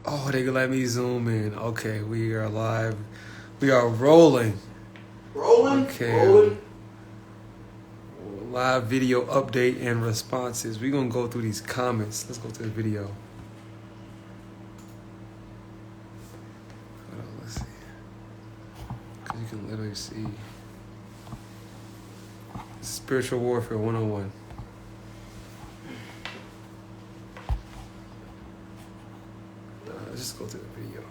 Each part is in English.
Oh, they let me zoom in. Okay, we are live. We are rolling. Rolling? Okay. Rolling. Live video update and responses. We're going to go through these comments. Let's go to the video. Hold on, let's see. Because you can literally see. Spiritual Warfare 101. Let's just go to the video.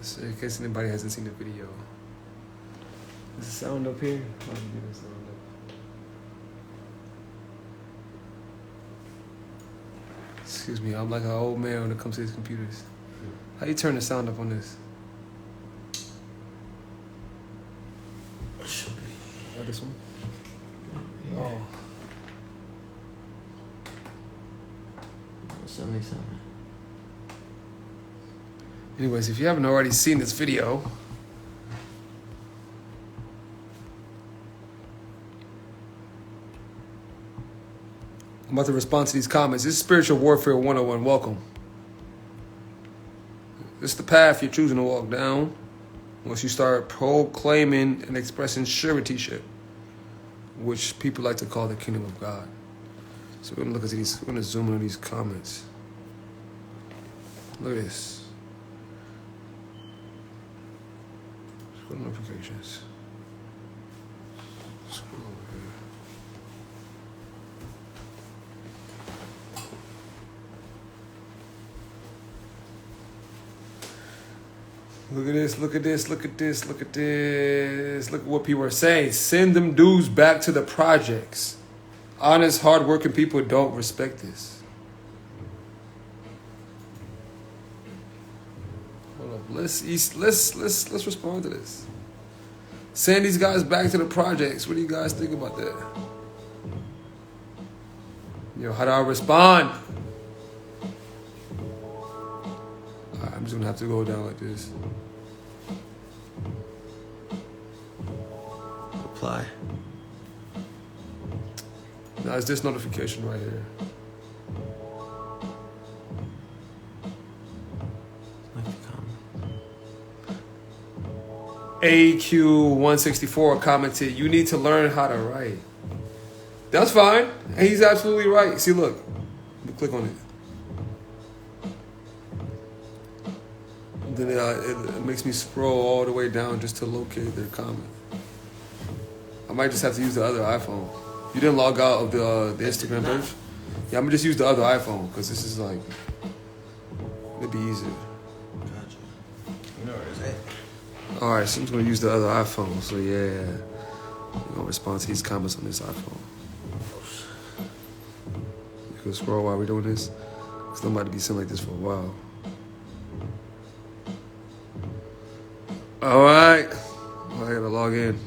So in case anybody hasn't seen the video. Is the sound up here? How do you get the sound up? Excuse me, I'm like an old man when it comes to these computers. How you turn the sound up on this? Should be. Oh, this one? Yeah. Oh. 77. Anyways, if you haven't already seen this video, I'm about to respond to these comments. This is Spiritual Warfare 101. Welcome. This is the path you're choosing to walk down once you start proclaiming and expressing suretyship, which people like to call the kingdom of God. So we're gonna look at these. We're gonna zoom in on these comments. Look at this. Go to notifications. Scroll over here. Look at this, look at this, look at this, look at this. Look at what people are saying. Send them dudes back to the projects. Honest, hardworking people don't respect this. Hold up. Let's respond to this. Send these guys back to the projects. What do you guys think about that? Yo, how do I respond? Alright, I'm just gonna have to go down like this. Reply. Now it's this notification right here. Like the comment. AQ164 commented, you need to learn how to write. That's fine. And he's absolutely right. See, look. Click on it. Then it makes me scroll all the way down just to locate their comment. I might just have to use the other iPhone. You didn't log out of the Instagram page? Yeah, I'm going to just use the other iPhone because this is like, it'd be easier. Gotcha. You know where it's at. Alright, so I'm just going to use the other iPhone. So yeah, I'm going to respond to these comments on this iPhone. You can scroll while we're doing this. Because I'm about to be sitting like this for a while. Alright. I got to log in.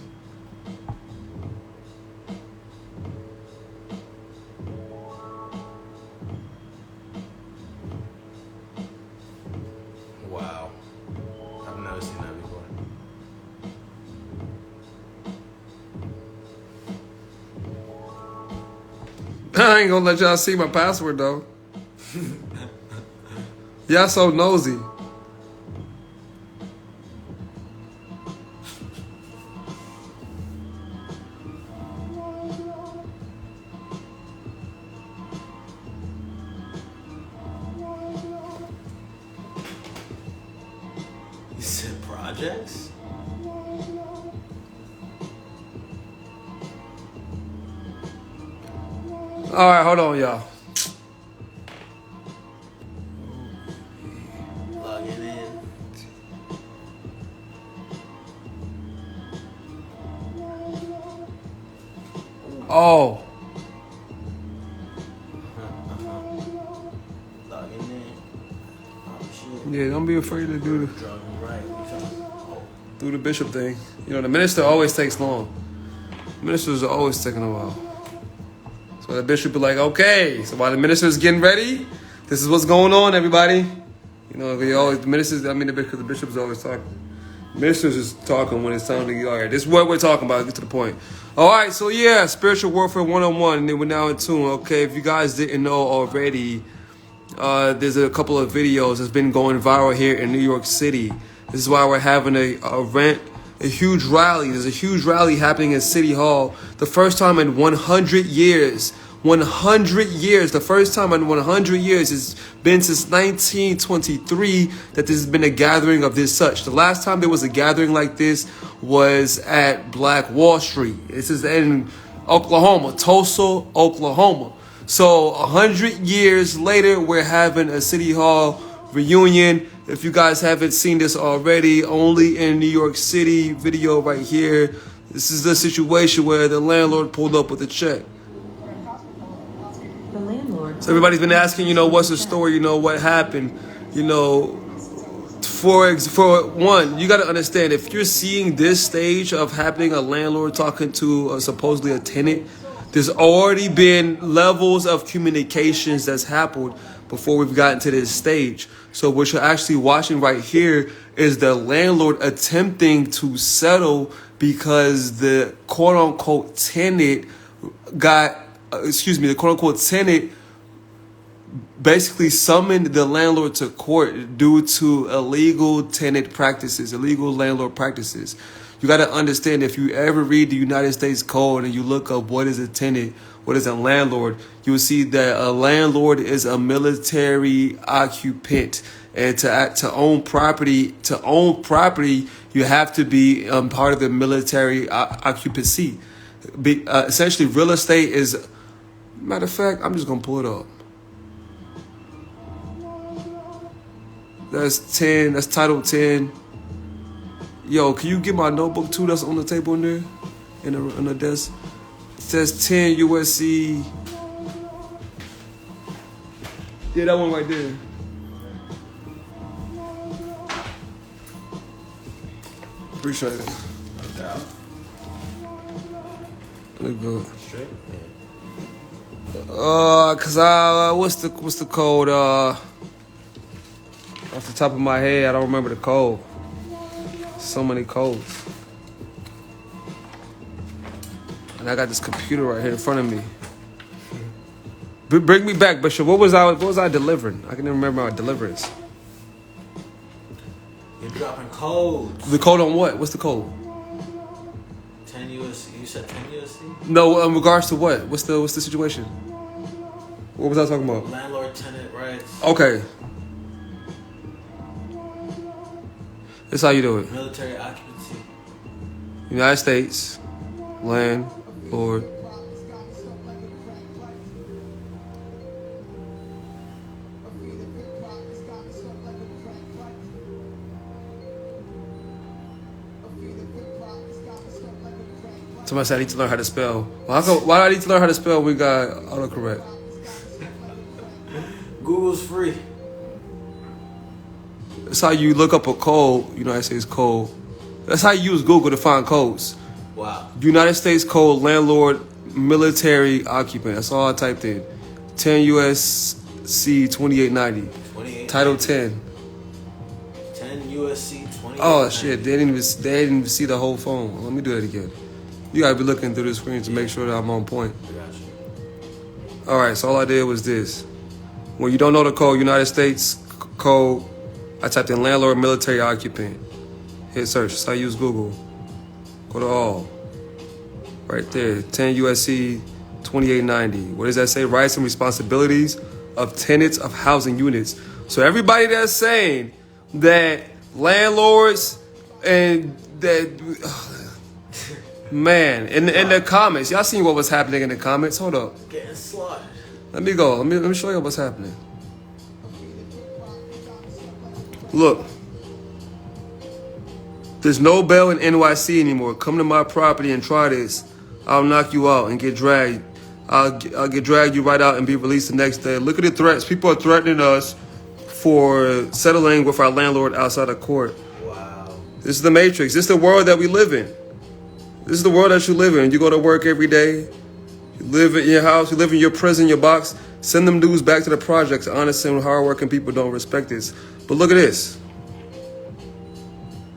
Wow. I've never seen that before. I ain't gonna let y'all see my password though. Y'all so nosy. You said projects? Alright, hold on, y'all. Logging in. Oh. Logging in. Oh shit. Yeah, don't be afraid to do Driving right. the bishop thing. You know, the minister always takes long. Ministers are always taking a while. So the bishop be like, okay, so while the minister's getting ready, this is what's going on, everybody. You know, the bishop's always talking. Ministers is talking when it's time to get. All right, this is what we're talking about. Get to the point. All right, so yeah, spiritual warfare 101, and then we're now in tune. Okay, if you guys didn't know already, there's a couple of videos that's been going viral here in New York City. This is why we're having a huge rally. There's a huge rally happening in City Hall. The first time in 100 years. 100 years. The first time in 100 years. It's been since 1923 that there's been a gathering of this such. The last time there was a gathering like this was at Black Wall Street. This is in Oklahoma, Tulsa, Oklahoma. So 100 years later, we're having a City Hall reunion. If you guys haven't seen this already, only in New York City, video right here. This is the situation where the landlord pulled up with a check. The landlord. So everybody's been asking, what's the story? What happened? For one, you got to understand, if you're seeing this stage of happening, a landlord talking to supposedly a tenant, there's already been levels of communications that's happened before we've gotten to this stage. So what you're actually watching right here is the landlord attempting to settle because the quote-unquote tenant the quote-unquote tenant basically summoned the landlord to court due to illegal tenant practices, illegal landlord practices. You got to understand, if you ever read the United States Code and you look up what is a tenant, what is a landlord, you will see that a landlord is a military occupant. And to own property, you have to be part of the military occupancy. Essentially, real estate is. Matter of fact, I'm just gonna pull it up. That's 10. That's Title 10. Yo, can you get my notebook too? That's on the table in there, in the desk. It says 10 USC. Yeah, that one right there. Appreciate it. No doubt. Look good. Straight? What's the code? Off the top of my head, I don't remember the code. So many codes. And I got this computer right here in front of me. Bring me back, Bishop. What was I delivering? I can even remember my deliverance. You're dropping codes. The code on what? What's the code? 10 USC. You said 10 USC? No, in regards to what? What's the situation? What was I talking about? Landlord tenant rights. Okay. That's how you do it. Military occupancy. United States, landlord. Somebody said I need to learn how to spell. Well, why do I need to learn how to spell? We got autocorrect. Google's free. That's how you look up a code. United States code. That's how you use Google to find codes. Wow. United States code, landlord, military occupant. That's all I typed in. 10 USC 2890. Title 10. 10 USC 2890. Oh shit! They didn't even see the whole phone. Let me do that again. You gotta be looking through the screen to make sure that I'm on point. I got you. All right, so all I did was this. When you don't know the code, United States code, I typed in landlord, military occupant. Hit search. That's how I use Google. Go to all. Right there, 10 USC 2890. What does that say? Rights and responsibilities of tenants of housing units. So everybody that's saying that landlords and that... Man, in the comments, y'all seen what was happening in the comments? Hold up. Getting slaughtered. Let me go. Let me show you what's happening. Look. There's no bail in NYC anymore. Come to my property and try this. I'll knock you out and get dragged. I'll get dragged you right out and be released the next day. Look at the threats. People are threatening us for settling with our landlord outside of court. Wow. This is the Matrix. This is the world that we live in. This is the world that you live in. You go to work every day. You live in your house. You live in your prison, your box. Send them dudes back to the projects. Honest and hardworking people don't respect this. But look at this.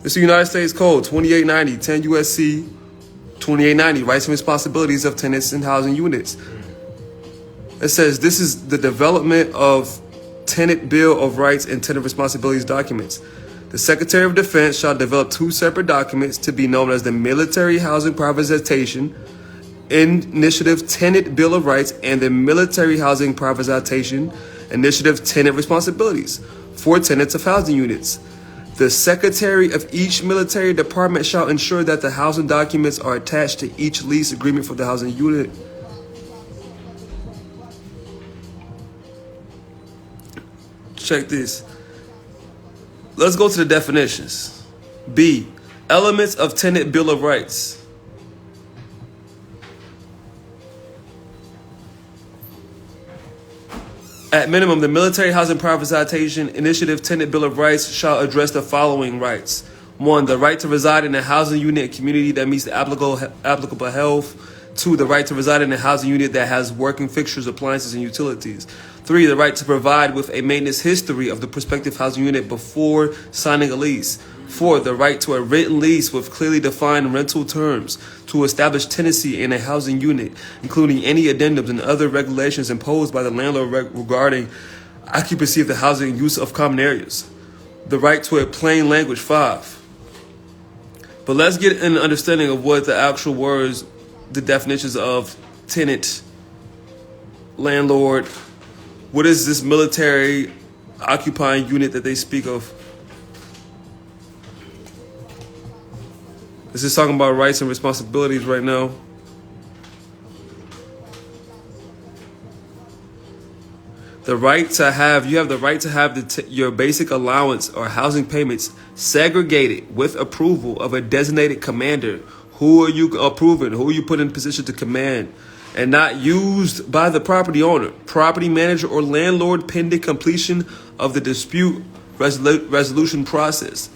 This is the United States Code 2890, 10 USC 2890, rights and responsibilities of tenants in housing units. It says this is the development of tenant bill of rights and tenant responsibilities documents. The Secretary of Defense shall develop two separate documents to be known as the Military Housing Privatization Initiative Tenant Bill of Rights and the Military Housing Privatization Initiative Tenant Responsibilities for tenants of housing units. The Secretary of each military department shall ensure that the housing documents are attached to each lease agreement for the housing unit. Check this. Let's go to the definitions. B. Elements of Tenant Bill of Rights. At minimum, the Military Housing Privatization Initiative Tenant Bill of Rights shall address the following rights. 1. The right to reside in a housing unit and community that meets the applicable health. 2. The right to reside in a housing unit that has working fixtures, appliances, and utilities. 3. The right to provide with a maintenance history of the prospective housing unit before signing a lease. 4. The right to a written lease with clearly defined rental terms to establish tenancy in a housing unit, including any addendums and other regulations imposed by the landlord regarding occupancy of the housing and use of common areas. The right to a plain language. 5. But let's get an understanding of what the actual words, the definitions of tenant, landlord. What is this military occupying unit that they speak of? This is talking about rights and responsibilities right now. The right to have, you have the right to have your basic allowance or housing payments segregated with approval of a designated commander. Who are you approving? Who are you putting in position to command? And not used by the property owner, property manager, or landlord pending completion of the dispute resolution process.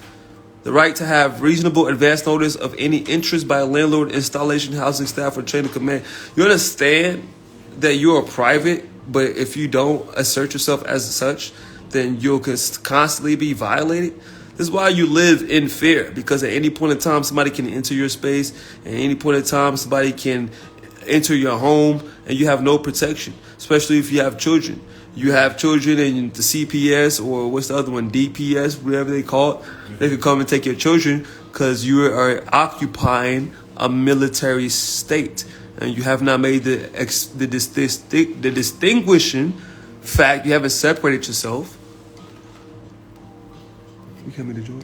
The right to have reasonable advance notice of any interest by a landlord, installation, housing staff, or chain of command. You understand that you are private, but if you don't assert yourself as such, then you'll constantly be violated. This is why you live in fear, because at any point in time, somebody can enter your space. At any point in time, somebody can enter your home, and you have no protection, especially if you have children. You have children and the CPS, or what's the other one, DPS, whatever they call it. They could come and take your children because you are occupying a military state. And you have not made the distinguishing fact. You haven't separated yourself. You hear me, the joint?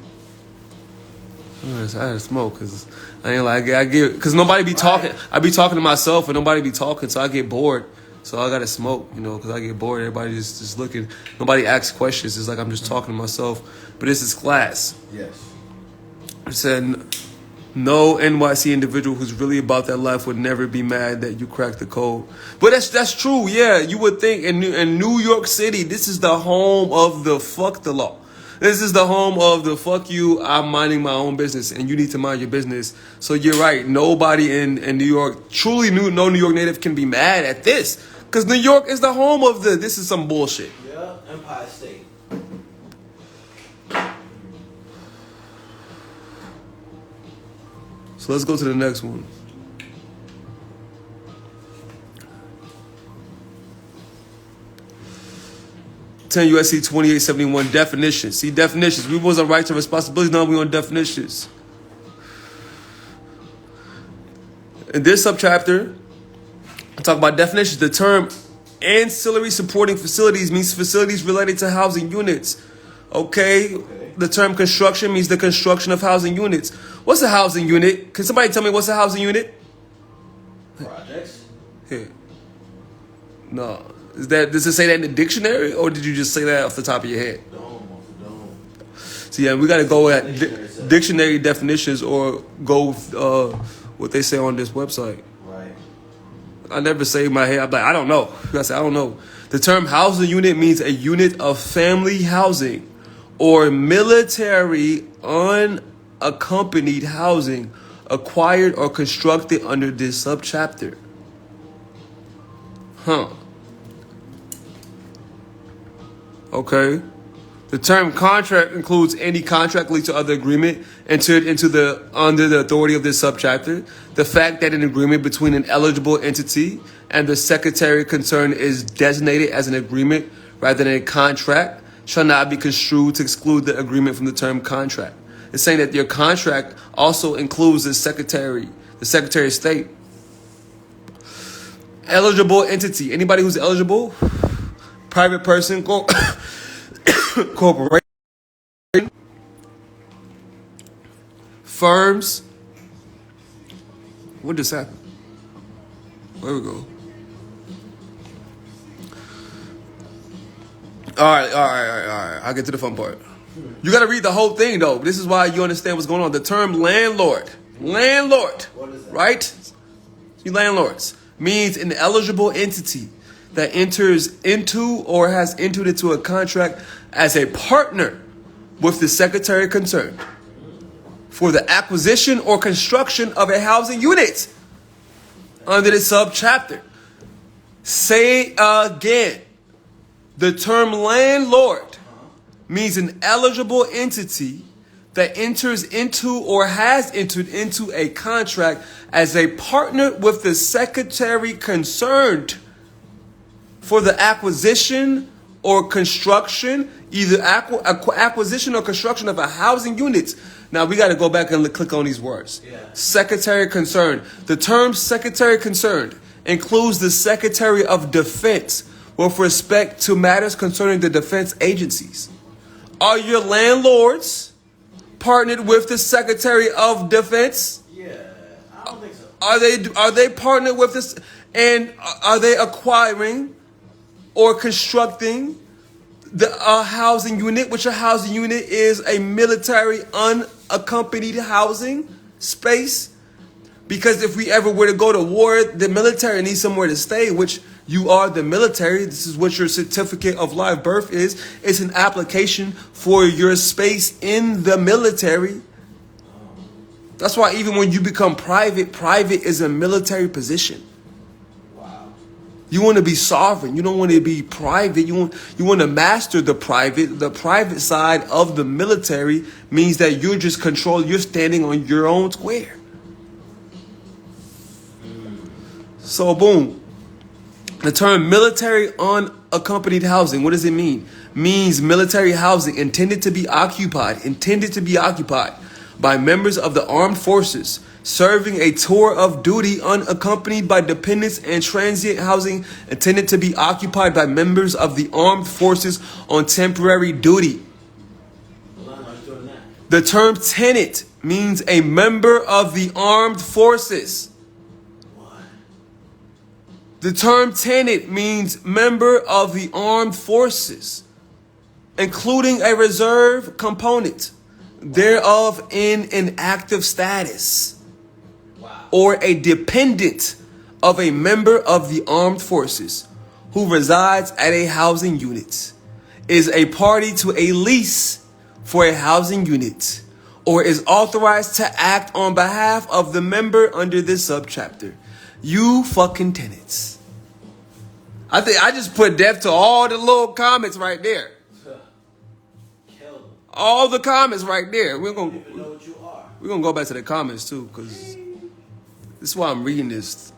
I had to smoke because I ain't like I get because nobody be talking. I be talking to myself and nobody be talking, so I get bored. So I gotta smoke, because I get bored. Everybody just looking. Nobody asks questions. It's like I'm just talking to myself. But this is class. Yes. It said no NYC individual who's really about that life would never be mad that you cracked the code. But that's true. Yeah, you would think in New York City, this is the home of the fuck the law. This is the home of the fuck you, I'm minding my own business, and you need to mind your business. So you're right. Nobody in New York, truly no New York native can be mad at this. Because New York is the home of this is some bullshit. Yeah, Empire State. So let's go to the next one. (10 USC 2871) definitions. See, definitions. We was on rights and responsibilities. Now we on definitions. In this subchapter, I talk about definitions. The term ancillary supporting facilities means facilities related to housing units. Okay. The term construction means the construction of housing units. What's a housing unit? Can somebody tell me what's a housing unit? Projects? Here. No. Does it say that in the dictionary, or did you just say that off the top of your head? Dome. So yeah, we got to go at dictionary definitions or go with what they say on this website. Right. I never say in my head, I'm like, I don't know. I say, I don't know. The term housing unit means a unit of family housing or military unaccompanied housing acquired or constructed under this subchapter. Okay. The term contract includes any contract leads to other agreement entered into under the authority of this subchapter. The fact that an agreement between an eligible entity and the secretary concerned is designated as an agreement rather than a contract shall not be construed to exclude the agreement from the term contract. It's saying that your contract also includes the Secretary of State. Eligible entity. Anybody who's eligible, private person, corporation, firms. What just happened? Where we go? All right. I'll get to the fun part. You got to read the whole thing, though. This is why you understand what's going on. The term landlord, What is that? right? You landlords means an eligible entity that enters into or has entered into a contract as a partner with the secretary concerned for the acquisition or construction of a housing unit under the subchapter. Say again, the term landlord means an eligible entity that enters into or has entered into a contract as a partner with the secretary concerned for the acquisition or construction, either acquisition or construction of a housing unit. Now we got to go back and click on these words. Yeah. Secretary concerned. The term secretary concerned includes the Secretary of Defense with respect to matters concerning the defense agencies. Are your landlords partnered with the Secretary of Defense? Yeah, I don't think so. Are they partnered with this? And are they acquiring or constructing the housing unit, which a housing unit is a military unaccompanied housing space? Because if we ever were to go to war, the military needs somewhere to stay, which you are the military. This is what your certificate of live birth is. It's an application for your space in the military. That's why even when you become private is a military position. Wow. You want to be sovereign. You don't want to be private. You want to master the private. The private side of the military means that you're just you're standing on your own square. So boom. The term military unaccompanied housing, what does it mean? Means military housing intended to be occupied by members of the armed forces serving a tour of duty unaccompanied by dependents, and transient housing intended to be occupied by members of the armed forces on temporary duty. The term tenant means a member of the armed forces. The term tenant means member of the armed forces, including a reserve component thereof in an active status, or a dependent of a member of the armed forces who resides at a housing unit, is a party to a lease for a housing unit, or is authorized to act on behalf of the member under this subchapter. You fucking tenants. I think I just put death to all the little comments right there. All the comments right there. We're gonna go back to the comments too, because this is why I'm reading this.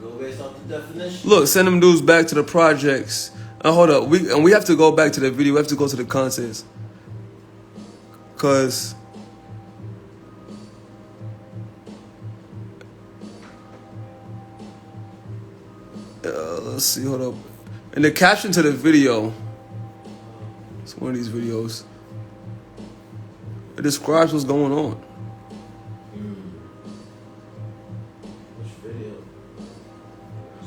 Go based off the definition. Look, send them dudes back to the projects. Hold up, we have to go back to the video. We have to go to the contents, cause. Let's see, hold up. In the caption to the video, it's one of these videos, it describes what's going on. Which video?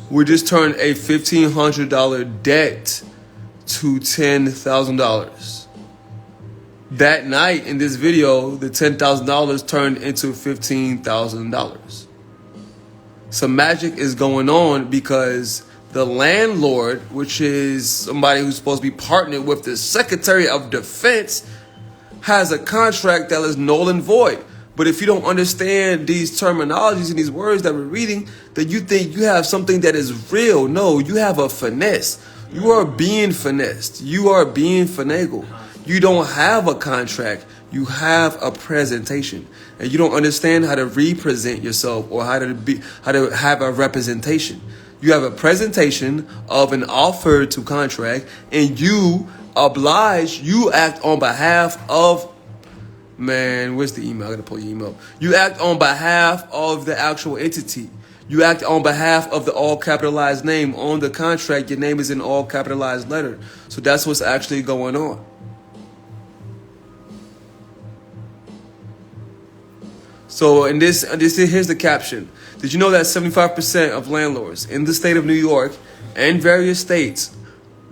We just turned a $1,500 debt to $10,000. That night in this video, the $10,000 turned into $15,000. Some magic is going on because the landlord, which is somebody who's supposed to be partnered with the Secretary of Defense, has a contract that is null and void. But if you don't understand these terminologies and these words that we're reading, then you think you have something that is real. No, you have a finesse. You are being finessed. You are being finagled. You don't have a contract. You have a presentation, and you don't understand how to represent yourself or how to have a representation. You have a presentation of an offer to contract, and you act on behalf of, man, where's the email? I gotta pull your email. You act on behalf of the actual entity. You act on behalf of the all capitalized name on the contract. Your name is in all capitalized letter. So that's what's actually going on. So here's the caption. Did you know that 75% of landlords in the state of New York and various states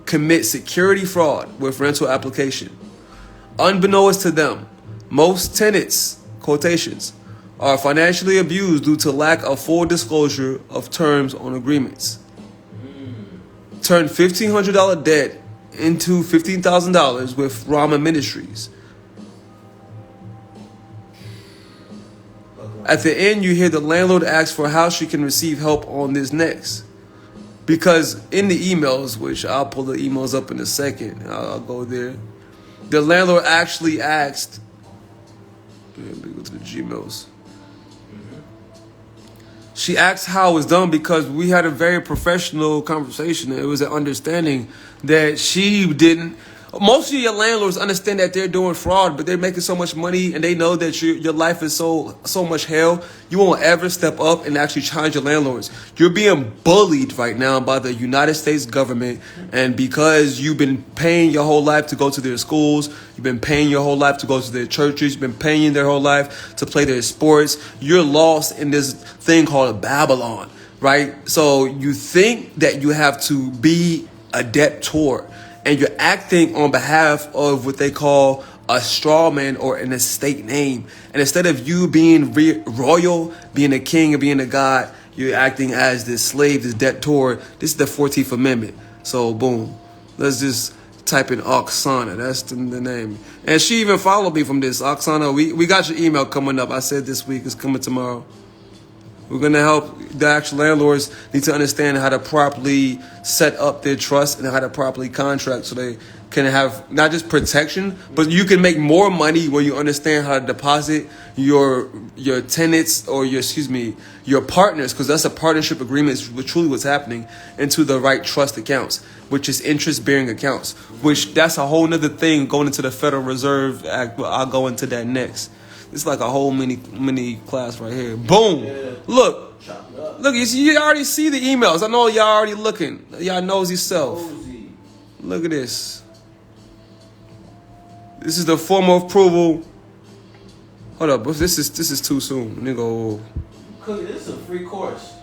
commit security fraud with rental application? Unbeknownst to them, most tenants, quotations, are financially abused due to lack of full disclosure of terms on agreements. Turn $1,500 debt into $15,000 with Rama Ministries. At the end, you hear the landlord ask for how she can receive help on this next. Because in the emails, which I'll pull the emails up in a second, I'll go there. The landlord actually asked, let me go to the Gmails. She asked how it was done because we had a very professional conversation. It was an understanding that she didn't. Most of your landlords understand that they're doing fraud, but they're making so much money and they know that your life is so much hell. You won't ever step up and actually challenge your landlords. You're being bullied right now by the United States government, and because you've been paying your whole life to go to their schools, you've been paying your whole life to go to their churches, you've been paying their whole life to play their sports, you're lost in this thing called Babylon, right? So you think that you have to be a debtor, and you're acting on behalf of what they call a straw man or an estate name. And instead of you being royal, being a king and being a god, you're acting as this slave, this debtor. This is the 14th Amendment. So boom, let's just type in Oksana. That's the name. And she even followed me from this. Oksana, we got your email coming up. I said this week, it's coming tomorrow. We're going to help the actual landlords need to understand how to properly set up their trust and how to properly contract so they can have not just protection, but you can make more money when you understand how to deposit your tenants or your partners, because that's a partnership agreement, is truly what's happening, into the right trust accounts, which is interest-bearing accounts, which that's a whole nother thing going into the Federal Reserve Act. But I'll go into that next. It's like a whole mini class right here. Boom. Yeah. Look, you already see the emails. I know y'all already looking. Y'all knows yourself. Look at this. This is the form of approval. Hold up, this is too soon. Let me go. This is a free course.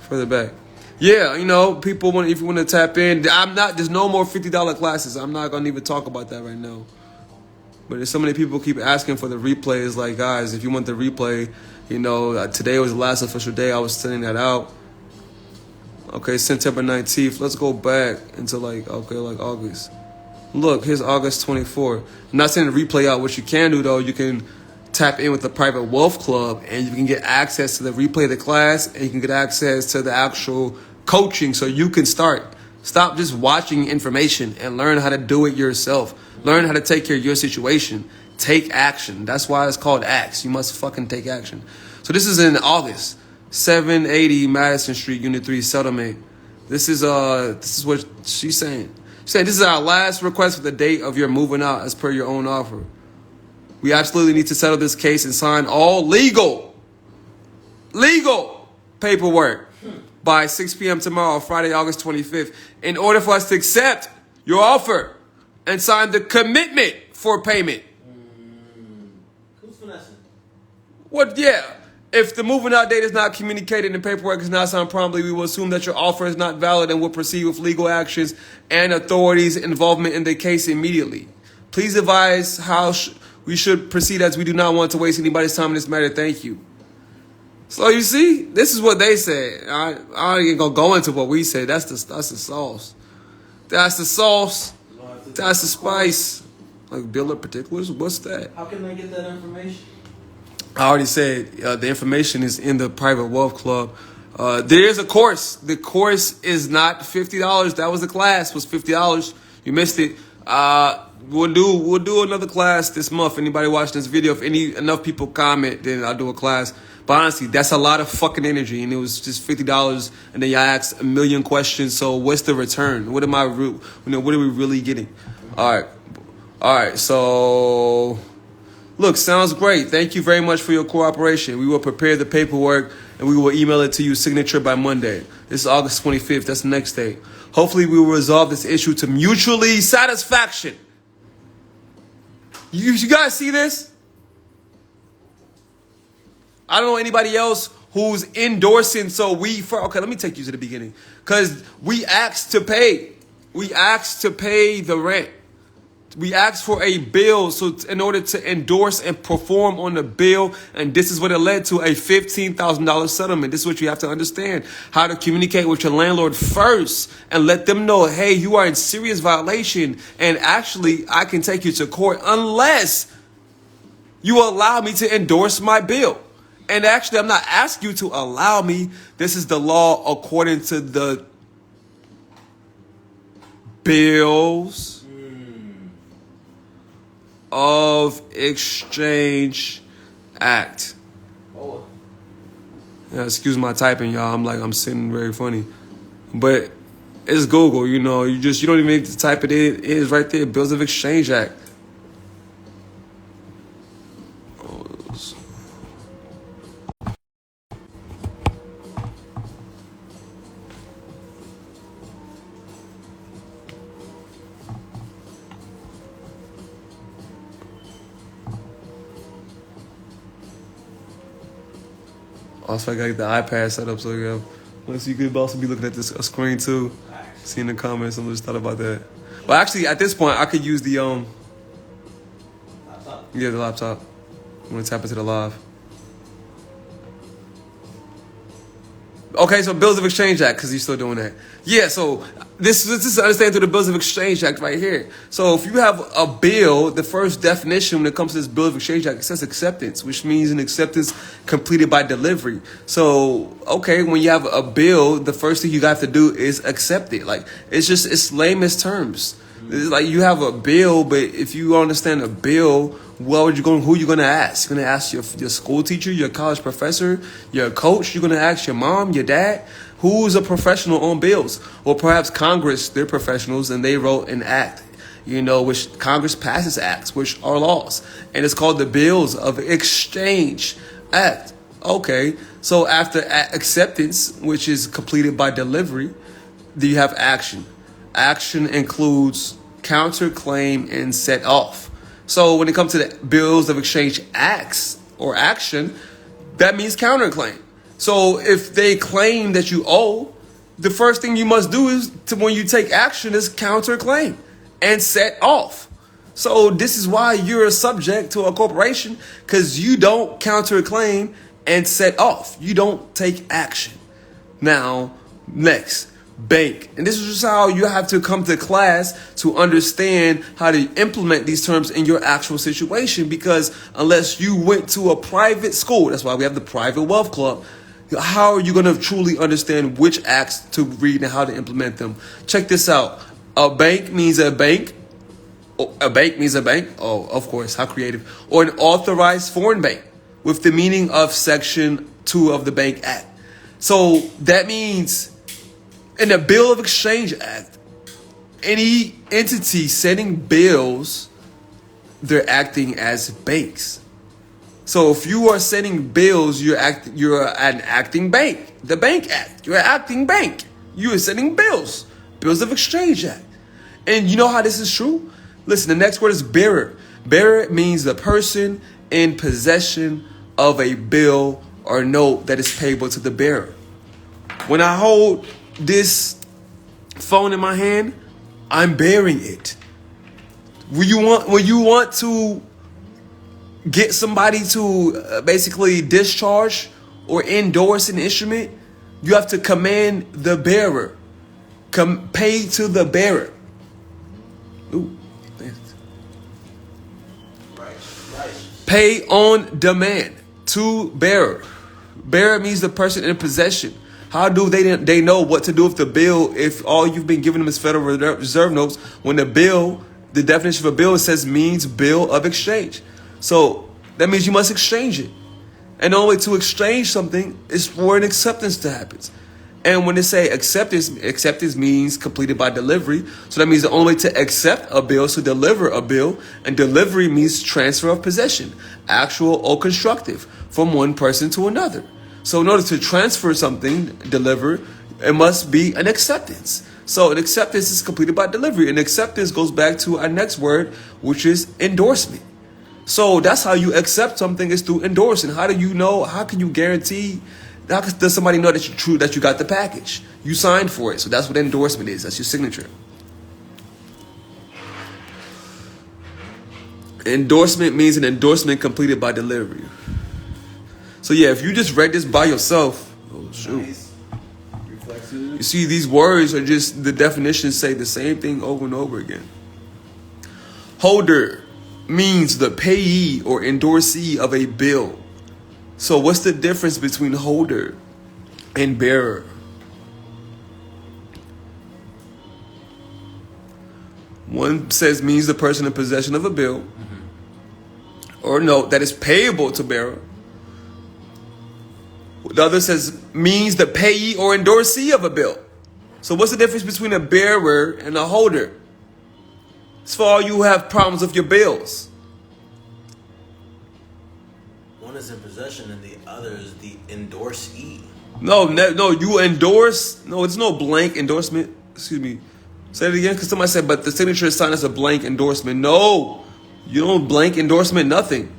Further back. Yeah, people if you want to tap in. There's no more $50 classes. I'm not gonna even talk about that right now. But there's so many people keep asking for the replay. It's like, guys, if you want the replay, today was the last official day. I was sending that out. Okay, September 19th. Let's go back into like August. Look, here's August 24th. I'm not sending the replay out. What you can do, though, you can tap in with the Private Wealth Club, and you can get access to the replay of the class, and you can get access to the actual coaching so you can stop just watching information and learn how to do it yourself. Learn how to take care of your situation. Take action. That's why it's called ACTS. You must fucking take action. So this is in August. 780 Madison Street, Unit 3, Settlement. This is what she's saying. She's saying this is our last request for the date of your moving out as per your own offer. We absolutely need to settle this case and sign all legal paperwork by 6 p.m. tomorrow, Friday, August 25th, in order for us to accept your offer and sign the commitment for payment. Who's finessing? What? Yeah. If the moving out date is not communicated and paperwork is not signed promptly, we will assume that your offer is not valid and will proceed with legal actions and authorities' involvement in the case immediately. Please advise how we should proceed, as we do not want to waste anybody's time in this matter. Thank you. So you see, this is what they said. I ain't gonna go into what we say. That's the sauce. That's the sauce. That's the spice. Like bill of particulars? What's that? How can they get that information? I already said the information is in the Private Wealth Club. There is a course. The course is not $50. That was the class. Was $50. You missed it. We'll do another class this month. Anybody watching this video, if enough people comment, then I'll do a class. But honestly, that's a lot of fucking energy, and it was just $50, and then y'all asked a million questions. So what's the return? What am I? What are we really getting? All right. So look, sounds great. Thank you very much for your cooperation. We will prepare the paperwork, and we will email it to you signature by Monday. This is August 25th. That's the next day. Hopefully, we will resolve this issue to mutually satisfaction. You guys see this? I don't know anybody else who's endorsing. Okay, let me take you to the beginning. Because we asked to pay. We asked to pay the rent. We asked for a bill in order to endorse and perform on the bill, and this is what it led to, a $15,000 settlement. This is what you have to understand, how to communicate with your landlord first and let them know, hey, you are in serious violation, and actually I can take you to court unless you allow me to endorse my bill. And actually, I'm not asking you to allow me. This is the law according to the bills of Exchange Act. Oh. Yeah, excuse my typing, y'all. I'm sitting very funny. But it's Google, you don't even need to type it in. It is right there, Bills of Exchange Act. Also, I gotta get the iPad set up so you could also be looking at this screen too. Seeing the comments, I just thought about that. But actually, at this point, I could use the Laptop? Yeah, the laptop. I'm gonna tap into the live. Okay, so Bills of Exchange Act, because you're still doing that. Yeah, so this is understand through the Bills of Exchange Act right here. So if you have a bill, the first definition when it comes to this Bill of Exchange Act, it says acceptance, which means an acceptance completed by delivery. So, okay, when you have a bill, the first thing you have to do is accept it. Like, it's lamest terms. It's like you have a bill, but if you understand a bill, who are you going to ask? You're going to ask your school teacher, your college professor, your coach. You're going to ask your mom, your dad. Who's a professional on bills? Or perhaps Congress, they're professionals, and they wrote an act, which Congress passes acts, which are laws. And it's called the Bills of Exchange Act. Okay, so after acceptance, which is completed by delivery, do you have action? Action includes counterclaim and set off. So when it comes to the Bills of Exchange Acts or action, that means counterclaim. So if they claim that you owe, the first thing you must do when you take action is counterclaim and set off. So this is why you're subject to a corporation, because you don't counterclaim and set off. You don't take action. Now, next. Bank. And this is just how you have to come to class to understand how to implement these terms in your actual situation, because unless you went to a private school, that's why we have the Private Wealth Club, how are you going to truly understand which acts to read and how to implement them? Check this out. A bank means a bank. A bank means a bank. Oh, of course. How creative. Or an authorized foreign bank with the meaning of Section 2 of the Bank Act. So that means in the Bill of Exchange Act, any entity setting bills, they're acting as banks. So if you are setting bills, you're an acting bank. The Bank Act, you're an acting bank. You are setting bills. Bills of Exchange Act. And you know how this is true? Listen, the next word is bearer. Bearer means the person in possession of a bill or note that is payable to the bearer. When I hold this phone in my hand, I'm bearing it. When you want to get somebody to basically discharge or endorse an instrument, you have to command the bearer. Pay to the bearer. Ooh. Right. Pay on demand to bearer. Bearer means the person in possession. How do they know what to do with the bill if all you've been giving them is Federal Reserve notes when the definition of a bill says means bill of exchange? So that means you must exchange it. And the only way to exchange something is for an acceptance to happen. And when they say acceptance means completed by delivery. So that means the only way to accept a bill is to deliver a bill. And delivery means transfer of possession, actual or constructive, from one person to another. So in order to transfer something, deliver, it must be an acceptance. So an acceptance is completed by delivery. And acceptance goes back to our next word, which is endorsement. So that's how you accept something, is through endorsing. How do you know? How can you guarantee? How does somebody know that you got the package? You signed for it. So that's what endorsement is. That's your signature. Endorsement means an endorsement completed by delivery. So yeah, if you just read this by yourself, oh shoot. Nice. You see, these words are just, the definitions say the same thing over and over again. Holder means the payee or endorsee of a bill. So what's the difference between holder and bearer? One says means the person in possession of a bill or note that is payable to bearer. The other says means the payee or endorsee of a bill. So what's the difference between a bearer and a holder? It's for all you who have problems with your bills. One is in possession and the other is the endorsee. No, you endorse. No, it's no blank endorsement. Excuse me. Say it again, because somebody said, but the signature is signed as a blank endorsement. No, you don't blank endorsement nothing.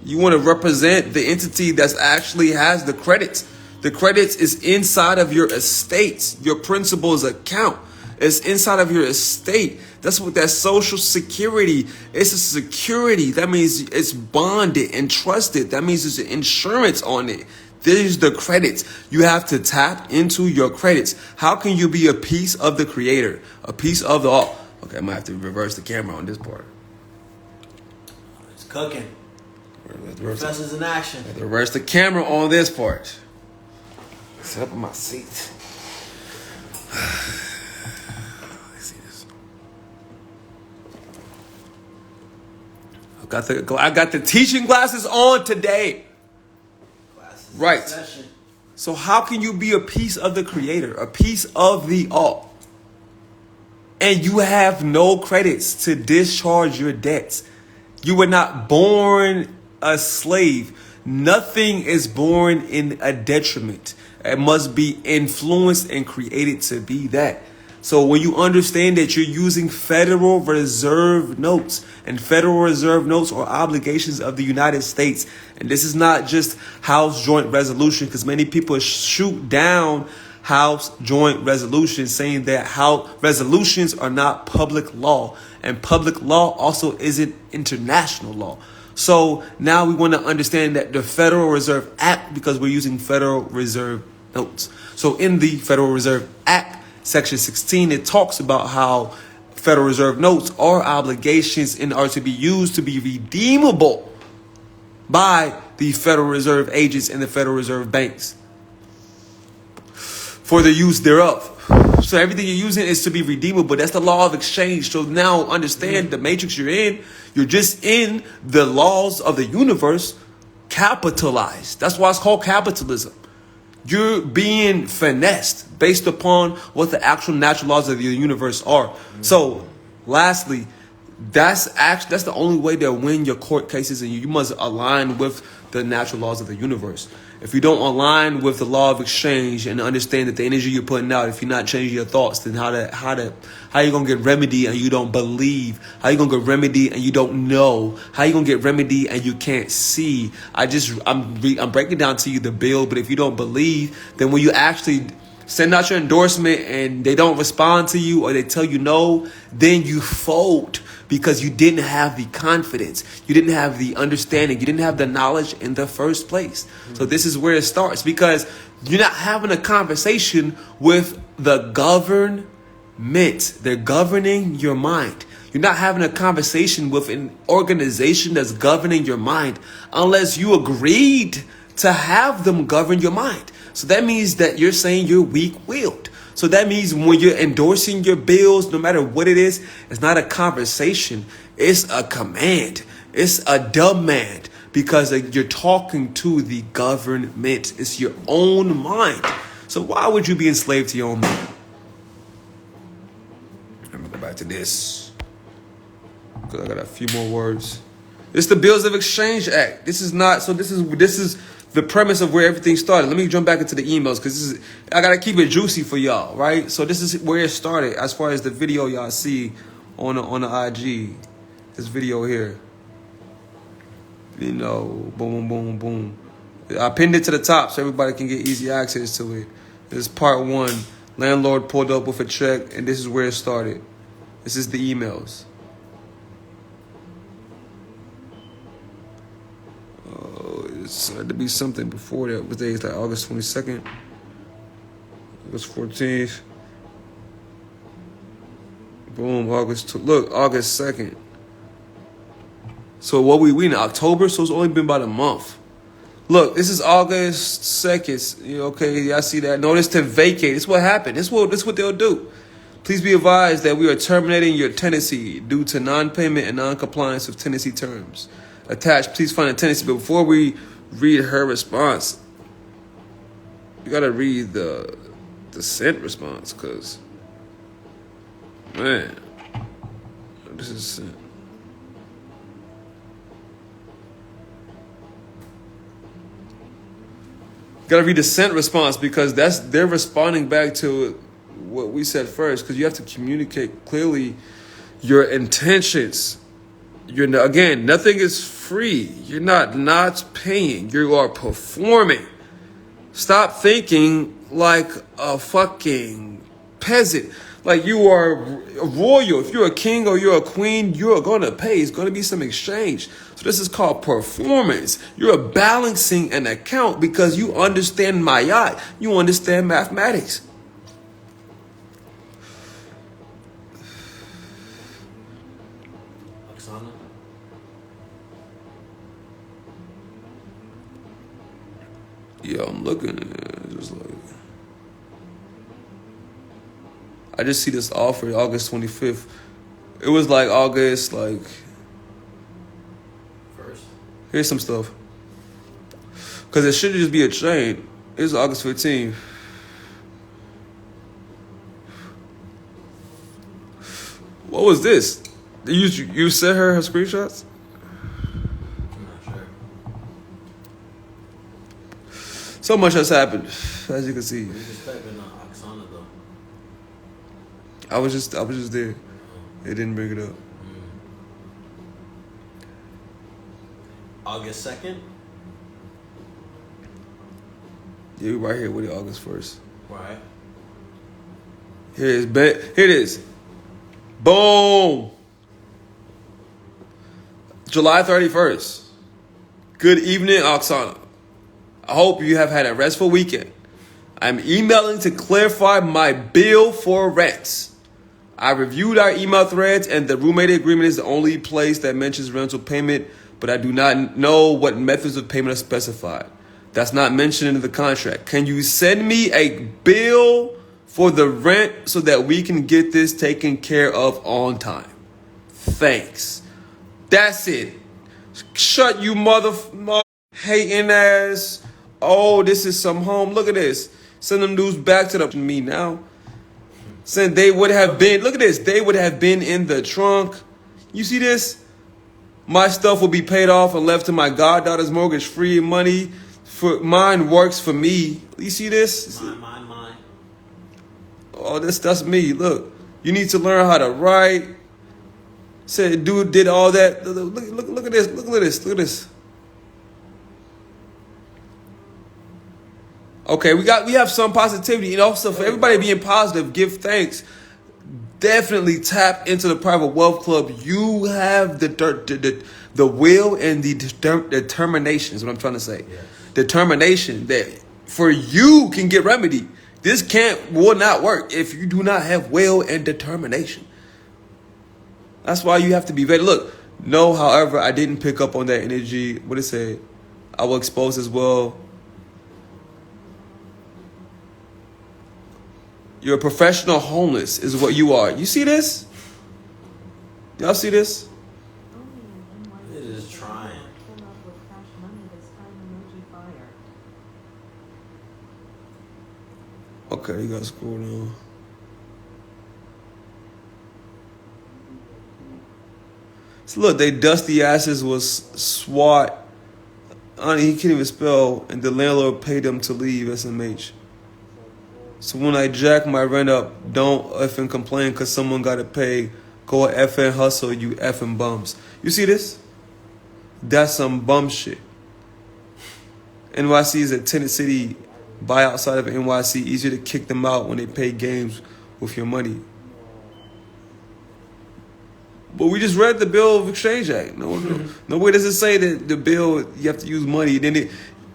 You want to represent the entity that actually has the credits. The credits is inside of your estate, your principal's account. It's inside of your estate. That's what that Social Security. It's a security. That means it's bonded and trusted. That means there's insurance on it. These are the credits. You have to tap into your credits. How can you be a piece of the creator? A piece of the all? Okay, I might have to reverse the camera on this part. It's cooking. Professors in action. Reverse the camera on this part. Sit up in my seat. I got the teaching glasses on today. Right. So how can you be a piece of the creator, a piece of the all, and you have no credits to discharge your debts? You were not born a slave. Nothing is born in a detriment. It must be influenced and created to be that. So when you understand that you're using Federal Reserve notes, and Federal Reserve notes are obligations of the United States, and this is not just House Joint Resolution, because many people shoot down House Joint Resolution, saying that how resolutions are not public law, and public law also isn't international law. So now we want to understand that the Federal Reserve Act, because we're using Federal Reserve notes. So in the Federal Reserve Act, Section 16, it talks about how Federal Reserve notes are obligations and are to be used to be redeemable by the Federal Reserve agents and the Federal Reserve banks for the use thereof. So everything you're using is to be redeemable. That's the law of exchange. So now understand the matrix you're in. You're just in the laws of the universe capitalized. That's why it's called capitalism. You're being finessed based upon what the actual natural laws of the universe are. So, lastly, that's the only way to win your court cases, and you must align with the natural laws of the universe. If you don't align with the law of exchange and understand that the energy you're putting out, if you're not changing your thoughts, then how you gonna get remedy and you don't believe? How you gonna get remedy and you don't know? How you gonna get remedy and you can't see? I'm breaking down to you the bill, but if you don't believe, then when you actually send out your endorsement and they don't respond to you or they tell you no, then you fold. Because you didn't have the confidence. You didn't have the understanding. You didn't have the knowledge in the first place. So this is where it starts. Because you're not having a conversation with the government. They're governing your mind. You're not having a conversation with an organization that's governing your mind. Unless you agreed to have them govern your mind. So that means that you're saying you're weak-willed. So that means when you're endorsing your bills, no matter what it is, it's not a conversation. It's a command. It's a demand because you're talking to the government. It's your own mind. So why would you be enslaved to your own mind? Let me go back to this because I got a few more words. It's the Bills of Exchange Act. This is the premise of where everything started. Let me jump back into the emails because I gotta keep it juicy for y'all, right? So this is where it started as far as the video y'all see on the IG. This video here. You know, boom, boom, boom. I pinned it to the top so everybody can get easy access to it. This is part 1. Landlord pulled up with a check, and this is where it started. This is the emails. It's had to be something before that. What day is that? August 22nd? August 14th. Boom, August 2nd. So what we in October? So it's only been about a month. Look, this is August 2nd. Okay, y'all see that? Notice to vacate. This is what happened. This is what they'll do. Please be advised that we are terminating your tenancy due to non-payment and non-compliance with tenancy terms. Attached, please find a tenancy. But before we read her response, you gotta read the sent response, because, man, this is sent. Gotta read the sent response because they're responding back to what we said first, because you have to communicate clearly your intentions. Again, nothing is free. You're not paying. You are performing. Stop thinking like a fucking peasant. Like you are royal. If you're a king or you're a queen, you're going to pay. It's going to be some exchange. So this is called performance. You're balancing an account because you understand Mayat. You understand mathematics. Oksana? Yeah, I'm looking at it. Just like, I just see this offer August 25th. It was like August, like, First? here's some stuff. Because it should just be a chain. It's August 15th. What was this? You sent her screenshots? I'm not sure. So much has happened, as you can see. You just type in Oksana though. I was just there. They didn't bring it up. August 2nd? Yeah, we right here with it, August 1st. Right. Here it is. Boom. July 31st. Good evening, Oksana. I hope you have had a restful weekend. I'm emailing to clarify my bill for rent. I reviewed our email threads and the roommate agreement is the only place that mentions rental payment, but I do not know what methods of payment are specified. That's not mentioned in the contract. Can you send me a bill for the rent so that we can get this taken care of on time? Thanks. That's it. Shut you mother hating ass. Oh, this is some home. Look at this. Send them dudes back to me now. Saying they would have been, look at this. They would have been in the trunk. You see this? My stuff will be paid off and left to my goddaughter's mortgage free money. Mine works for me. You see this? Mine. Oh, that's me. Look, you need to learn how to write. Said dude did all that. Look at this. Look at this. Okay, we have some positivity, and also for everybody being positive, give thanks. Definitely tap into the Private Wealth Club. You have the will and the determination is what I'm trying to say. Yes. Determination that for you can get remedy. This will not work if you do not have will and determination. That's why you have to be ready. Look, no, however, I didn't pick up on that energy. What it said, I will expose as well. You're a professional homeless is what you are. You see this? Y'all see this? It is trying. Okay, you gotta scroll down. So look, they dusty asses was SWAT. He can't even spell, and the landlord paid them to leave SMH. So when I jack my rent up, don't effing complain because someone got to pay. Go effing hustle, you effing bums. You see this? That's some bum shit. NYC is a tenant city. Buy outside of NYC. Easier to kick them out when they pay games with your money. But we just read the Bill of Exchange Act. Nowhere does it say that the bill you have to use money. And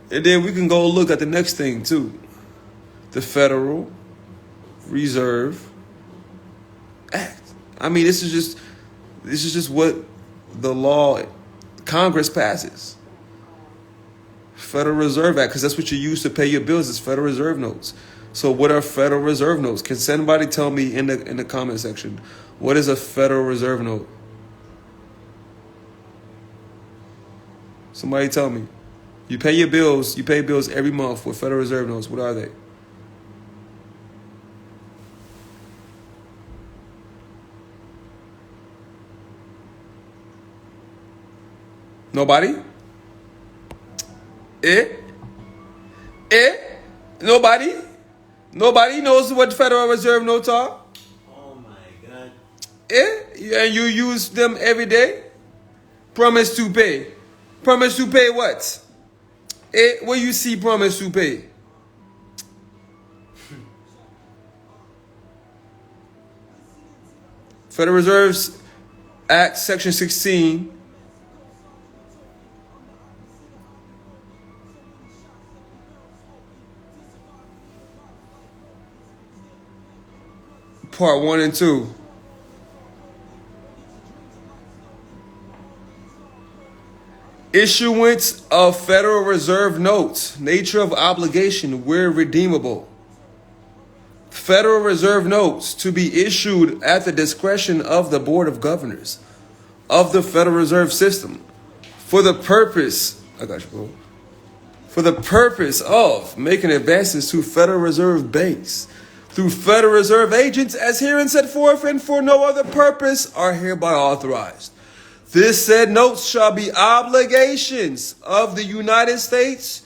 then we can go look at the next thing too. The Federal Reserve Act. I mean, this is just what the law Congress passes. Federal Reserve Act, because that's what you use to pay your bills. Is Federal Reserve notes. So what are Federal Reserve notes? Can somebody tell me in the comment section what is a Federal Reserve note? Somebody tell me. You pay your bills. You pay bills every month with Federal Reserve notes. What are they? Nobody? Nobody? Nobody knows what Federal Reserve notes are? Oh my God. And you use them every day? Promise to pay. Promise to pay what? Where you see promise to pay? Federal Reserve Act, Section 16. Part 1 and 2. Issuance of Federal Reserve notes. Nature of obligation where redeemable. Federal Reserve notes to be issued at the discretion of the Board of Governors of the Federal Reserve System for the purpose, for the purpose of making advances to Federal Reserve banks through Federal Reserve agents as herein set forth and for no other purpose are hereby authorized. This said notes shall be obligations of the United States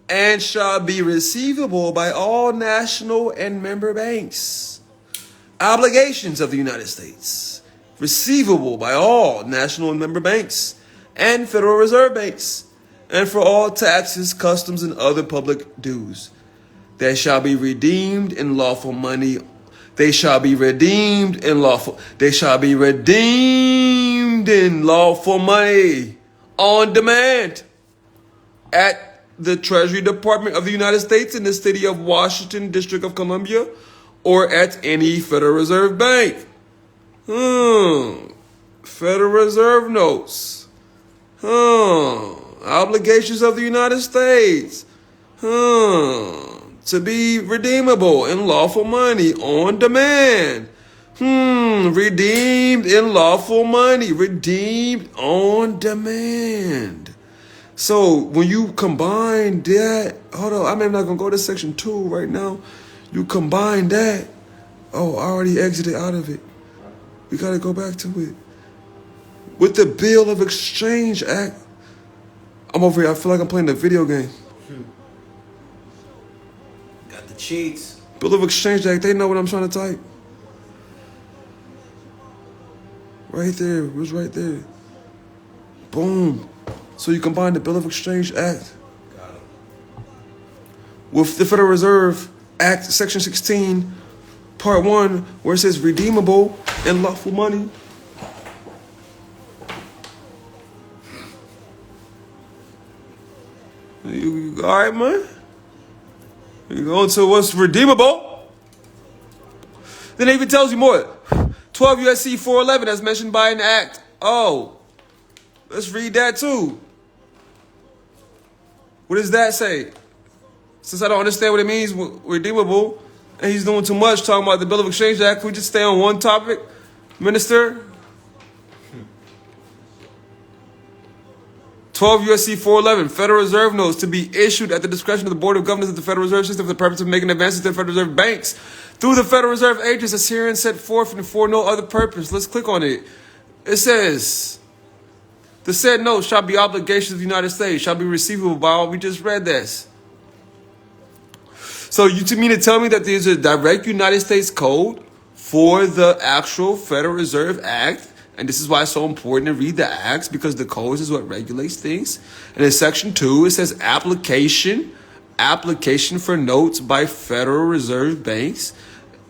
and shall be receivable by all national and member banks. Obligations of the United States, receivable by all national and member banks and Federal Reserve banks, and for all taxes, customs, and other public dues. They shall be redeemed in lawful money. They shall be redeemed in lawful. They shall be redeemed in lawful money on demand at the Treasury Department of the United States in the city of Washington, District of Columbia, or at any Federal Reserve Bank. Federal Reserve notes. Obligations of the United States. To be redeemable in lawful money on demand. Redeemed in lawful money. Redeemed on demand. So when you combine that, hold on, I'm not going to go to section 2 right now. You combine that. Oh, I already exited out of it. We got to go back to it. With the Bill of Exchange Act. I'm over here. I feel like I'm playing a video game. Got the cheats. Bill of Exchange Act. They know what I'm trying to type. Right there. It was right there. Boom. So you combine the Bill of Exchange Act with the Federal Reserve Act, Section 16, Part 1, where it says redeemable and lawful money. All right, man. You go into what's redeemable. Then it even tells you more. 12 U.S.C. 411 as mentioned by an act. Oh, let's read that too. What does that say? Since I don't understand what it means, redeemable, And he's doing too much talking about the Bill of Exchange Act. Can we just stay on one topic, Minister? 12 U.S.C. 411, Federal Reserve notes to be issued at the discretion of the Board of Governors of the Federal Reserve System for the purpose of making advances to the Federal Reserve banks through the Federal Reserve agents as herein set forth and for no other purpose. Let's click on it. It says, the said notes shall be obligations of the United States, shall be receivable by all. We just read this. So you mean to tell me that there's a direct United States code for the actual Federal Reserve Act? And this is why it's so important to read the acts, because the codes is what regulates things. And in section 2, it says application for notes by Federal Reserve banks.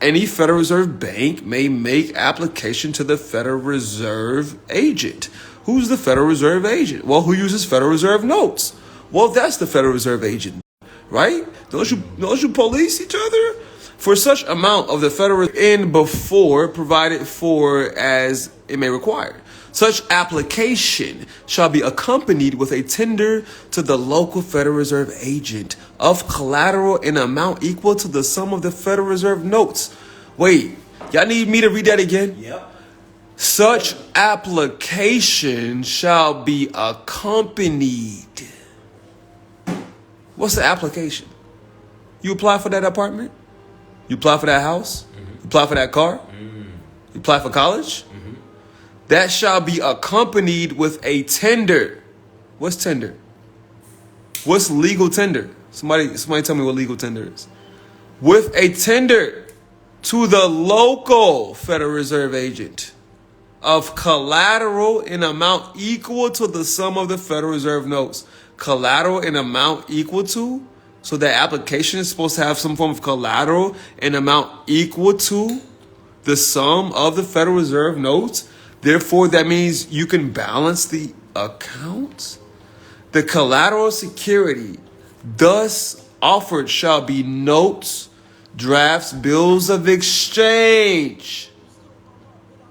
Any Federal Reserve bank may make application to the Federal Reserve agent. Who's the Federal Reserve agent? Well, who uses Federal Reserve notes? Well, that's the Federal Reserve agent, right? Don't you police each other? For such amount of the Federal in before provided for as it may require. Such application shall be accompanied with a tender to the local Federal Reserve agent of collateral in amount equal to the sum of the Federal Reserve notes. Wait, y'all need me to read that again? Yep. Such application shall be accompanied. What's the application? You apply for that apartment? You apply for that house? Mm-hmm. You apply for that car? Mm-hmm. You apply for college? Mm-hmm. That shall be accompanied with a tender. What's tender? What's legal tender? Somebody tell me what legal tender is. With a tender to the local Federal Reserve agent of collateral in amount equal to the sum of the Federal Reserve notes. Collateral in amount equal to? So that application is supposed to have some form of collateral in amount equal to the sum of the Federal Reserve notes. Therefore, that means you can balance the accounts. The collateral security thus offered shall be notes, drafts, bills of exchange,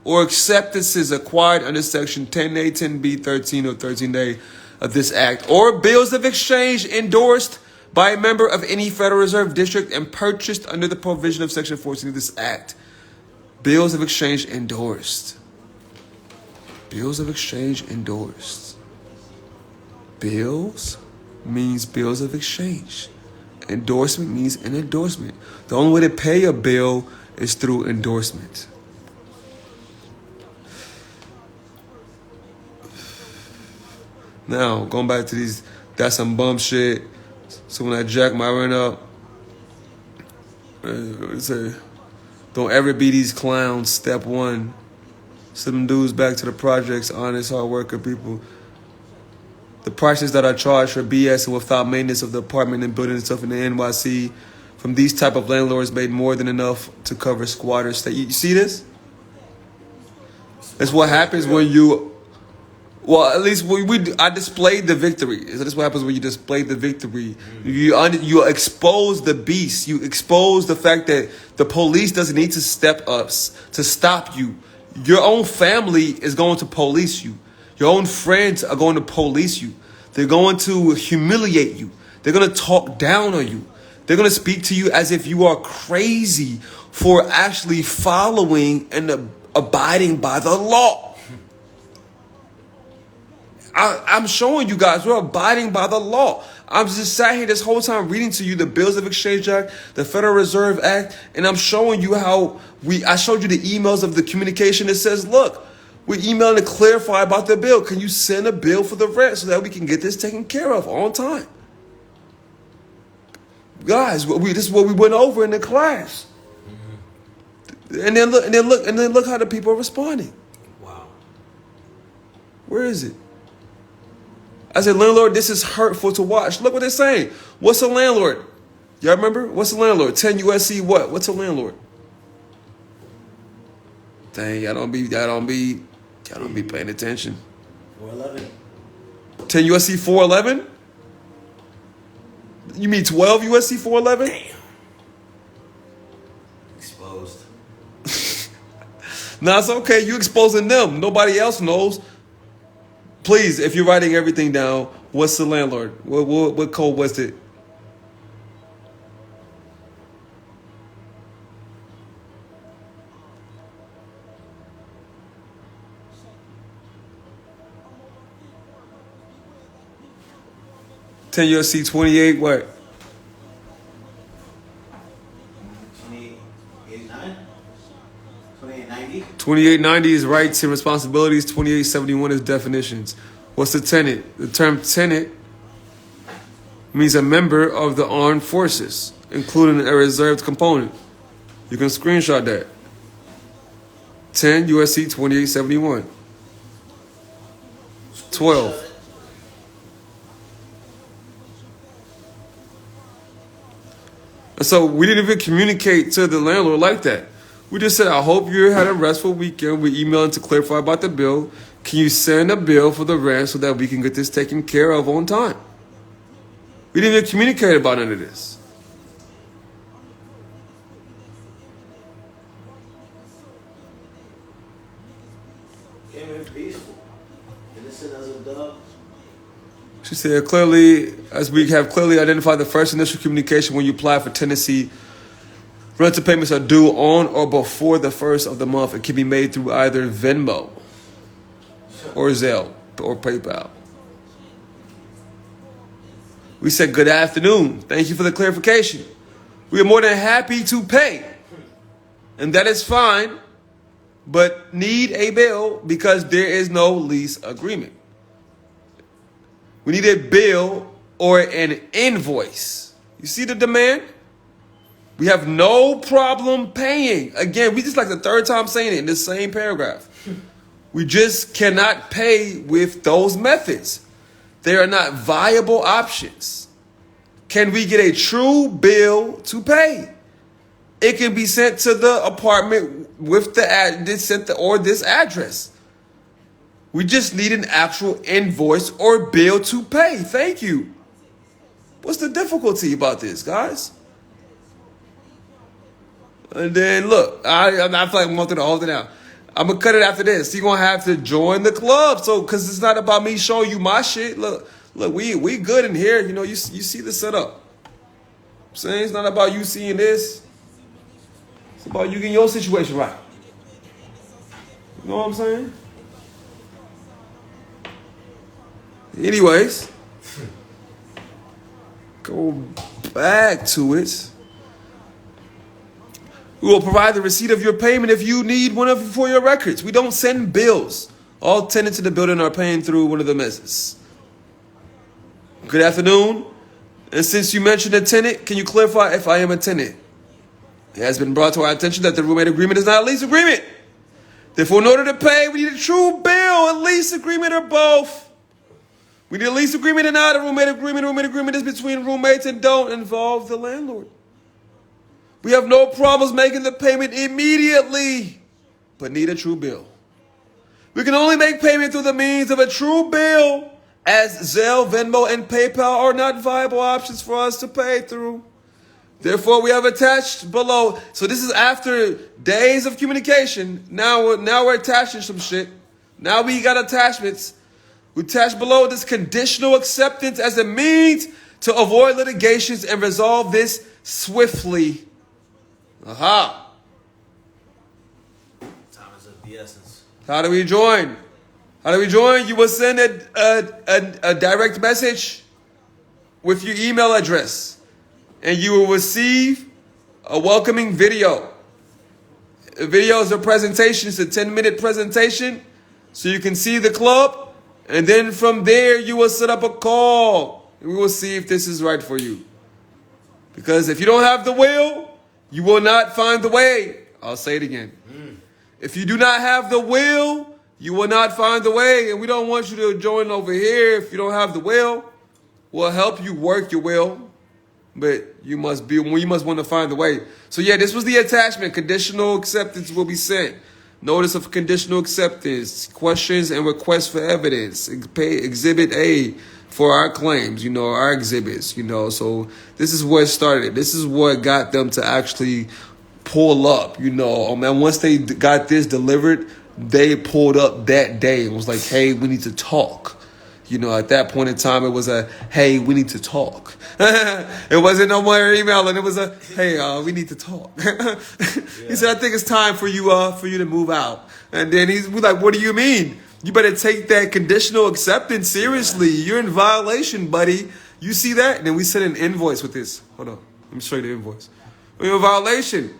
or acceptances acquired under Section 10A, 10B, 13, or 13A of this Act, or bills of exchange endorsed by a member of any Federal Reserve District and purchased under the provision of Section 14 of this Act. Bills of exchange endorsed. Bills of exchange endorsed. Bills means bills of exchange. Endorsement means an endorsement. The only way to pay a bill is through endorsement. Now, going back to these, that's some bum shit. So when I jack my rent up, don't ever be these clowns. Step 1. Send them dudes back to the projects, honest, hard worker people. The prices that are charged for BS and without maintenance of the apartment and building and stuff in the NYC from these type of landlords made more than enough to cover squatters. You see this? That's what happens when you... Well, at least I displayed the victory. So that's what happens when you display the victory. You expose the beast. You expose the fact that the police doesn't need to step up to stop you. Your own family is going to police you. Your own friends are going to police you. They're going to humiliate you. They're going to talk down on you. They're going to speak to you as if you are crazy for actually following and abiding by the law. I'm showing you guys we're abiding by the law. I'm just sat here this whole time reading to you the Bills of Exchange Act, the Federal Reserve Act, and I'm showing you how I showed you the emails of the communication that says, look, we're emailing to clarify about the bill. Can you send a bill for the rent so that we can get this taken care of on time? Guys, this is what we went over in the class. And then look how the people are responding. Wow. Where is it? I said, landlord, this is hurtful to watch. Look what they're saying. What's a landlord? Y'all remember? What's a landlord? 10 USC what? What's a landlord? Dang, y'all don't be paying attention. 411. 10 USC 411? You mean 12 USC 411? Damn. Exposed. Nah, it's okay. You exposing them. Nobody else knows. Please, if you're writing everything down, what's the landlord? What code was it? 10 USC 28 what? 2889? 2890? 2890 is rights and responsibilities. 2871 is definitions. What's the tenet? The term tenet means a member of the armed forces, including a reserved component. You can screenshot that. 10 USC 2871. 12. So we didn't even communicate to the landlord like that. We just said, I hope you had a restful weekend. We emailed to clarify about the bill. Can you send a bill for the rent so that we can get this taken care of on time? We didn't even communicate about none of this. Came in peaceful. Innocent as a dove. She said, clearly, as we have clearly identified the first initial communication when you apply for tenancy, rental payments are due on or before the first of the month. It can be made through either Venmo or Zelle or PayPal. We said, good afternoon. Thank you for the clarification. We are more than happy to pay. And that is fine, but need a bill because there is no lease agreement. We need a bill or an invoice. You see the demand? We have no problem paying. Again, we just like the third time saying it in the same paragraph. We just cannot pay with those methods. They are not viable options. Can we get a true bill to pay? It can be sent to the apartment with this address. We just need an actual invoice or bill to pay. Thank you. What's the difficulty about this, guys? And then look, I feel like I'm going through the whole thing now. I'm going to cut it after this. You're going to have to join the club. So, because it's not about me showing you my shit. Look, we good in here. You know, you see the setup. I'm saying it's not about you seeing this. It's about you getting your situation right. You know what I'm saying? Anyways, go back to it. We will provide the receipt of your payment if you need one of for your records. We don't send bills. All tenants in the building are paying through one of the messes. Good afternoon. And since you mentioned a tenant, can you clarify if I am a tenant? It has been brought to our attention that the roommate agreement is not a lease agreement. Therefore, in order to pay, we need a true bill, a lease agreement, or both. We need a lease agreement and not a roommate agreement. A roommate agreement is between roommates and don't involve the landlord. We have no problems making the payment immediately, but need a true bill. We can only make payment through the means of a true bill, as Zelle, Venmo, and PayPal are not viable options for us to pay through. Therefore, we have attached below. So this is after days of communication. Now we're attaching some shit. Now we got attachments. We attach below this conditional acceptance as a means to avoid litigations and resolve this swiftly. Aha. Time is of the essence. How do we join? You will send a direct message with your email address, and you will receive a welcoming video. The video is a presentation. It's a 10-minute presentation, so you can see the club. And then from there, you will set up a call. And we will see if this is right for you. Because if you don't have the will, you will not find the way. I'll say it again. If you do not have the will, you will not find the way. And we don't want you to join over here if you don't have the will. We'll help you work your will. But you must want to find the way. So yeah, this was the attachment. Conditional acceptance will be sent. Notice of conditional acceptance, questions and requests for evidence, exhibit A for our claims, our exhibits, So this is what started. This is what got them to actually pull up, And once they got this delivered, they pulled up that day and was like, hey, we need to talk. At that point in time, it was a, hey, we need to talk. It wasn't no more emailing. It was a, hey, we need to talk. He said, I think it's time for you to move out. And then he's like, what do you mean? You better take that conditional acceptance seriously. You're in violation, buddy. You see that? And then we send an invoice with this. Hold on. Let me show you the invoice. We have a violation.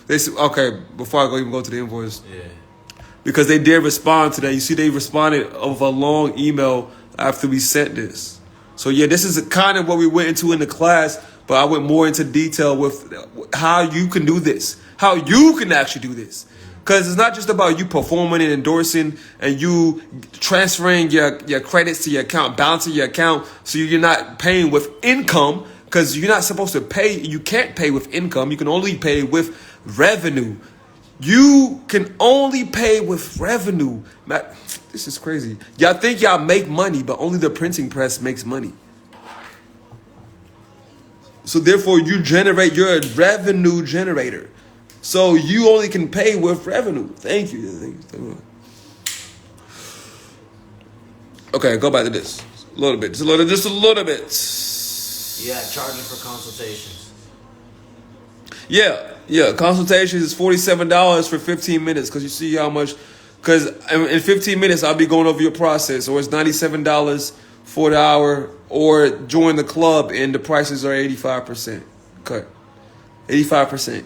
They said, okay, before I even go to the invoice. Yeah. Because they did respond to that. You see, they responded of a long email after we sent this. So yeah, this is kind of what we went into in the class, but I went more into detail with how you can do this, how you can actually do this. Because it's not just about you performing and endorsing and you transferring your credits to your account, balancing your account so you're not paying with income, because you're not supposed to pay. You can't pay with income. You can only pay with revenue. You can only pay with revenue. This is crazy. Y'all think y'all make money, but only the printing press makes money. So therefore, you're a revenue generator. So you only can pay with revenue. Thank you. Okay, go back to this. A little bit. Just a little bit. Yeah, charging for consultations. Yeah. Consultations is $47 for 15 minutes because you see how much. Because in 15 minutes, I'll be going over your process. Or it's $97 for the hour. Or join the club and the prices are 85% cut. 85%.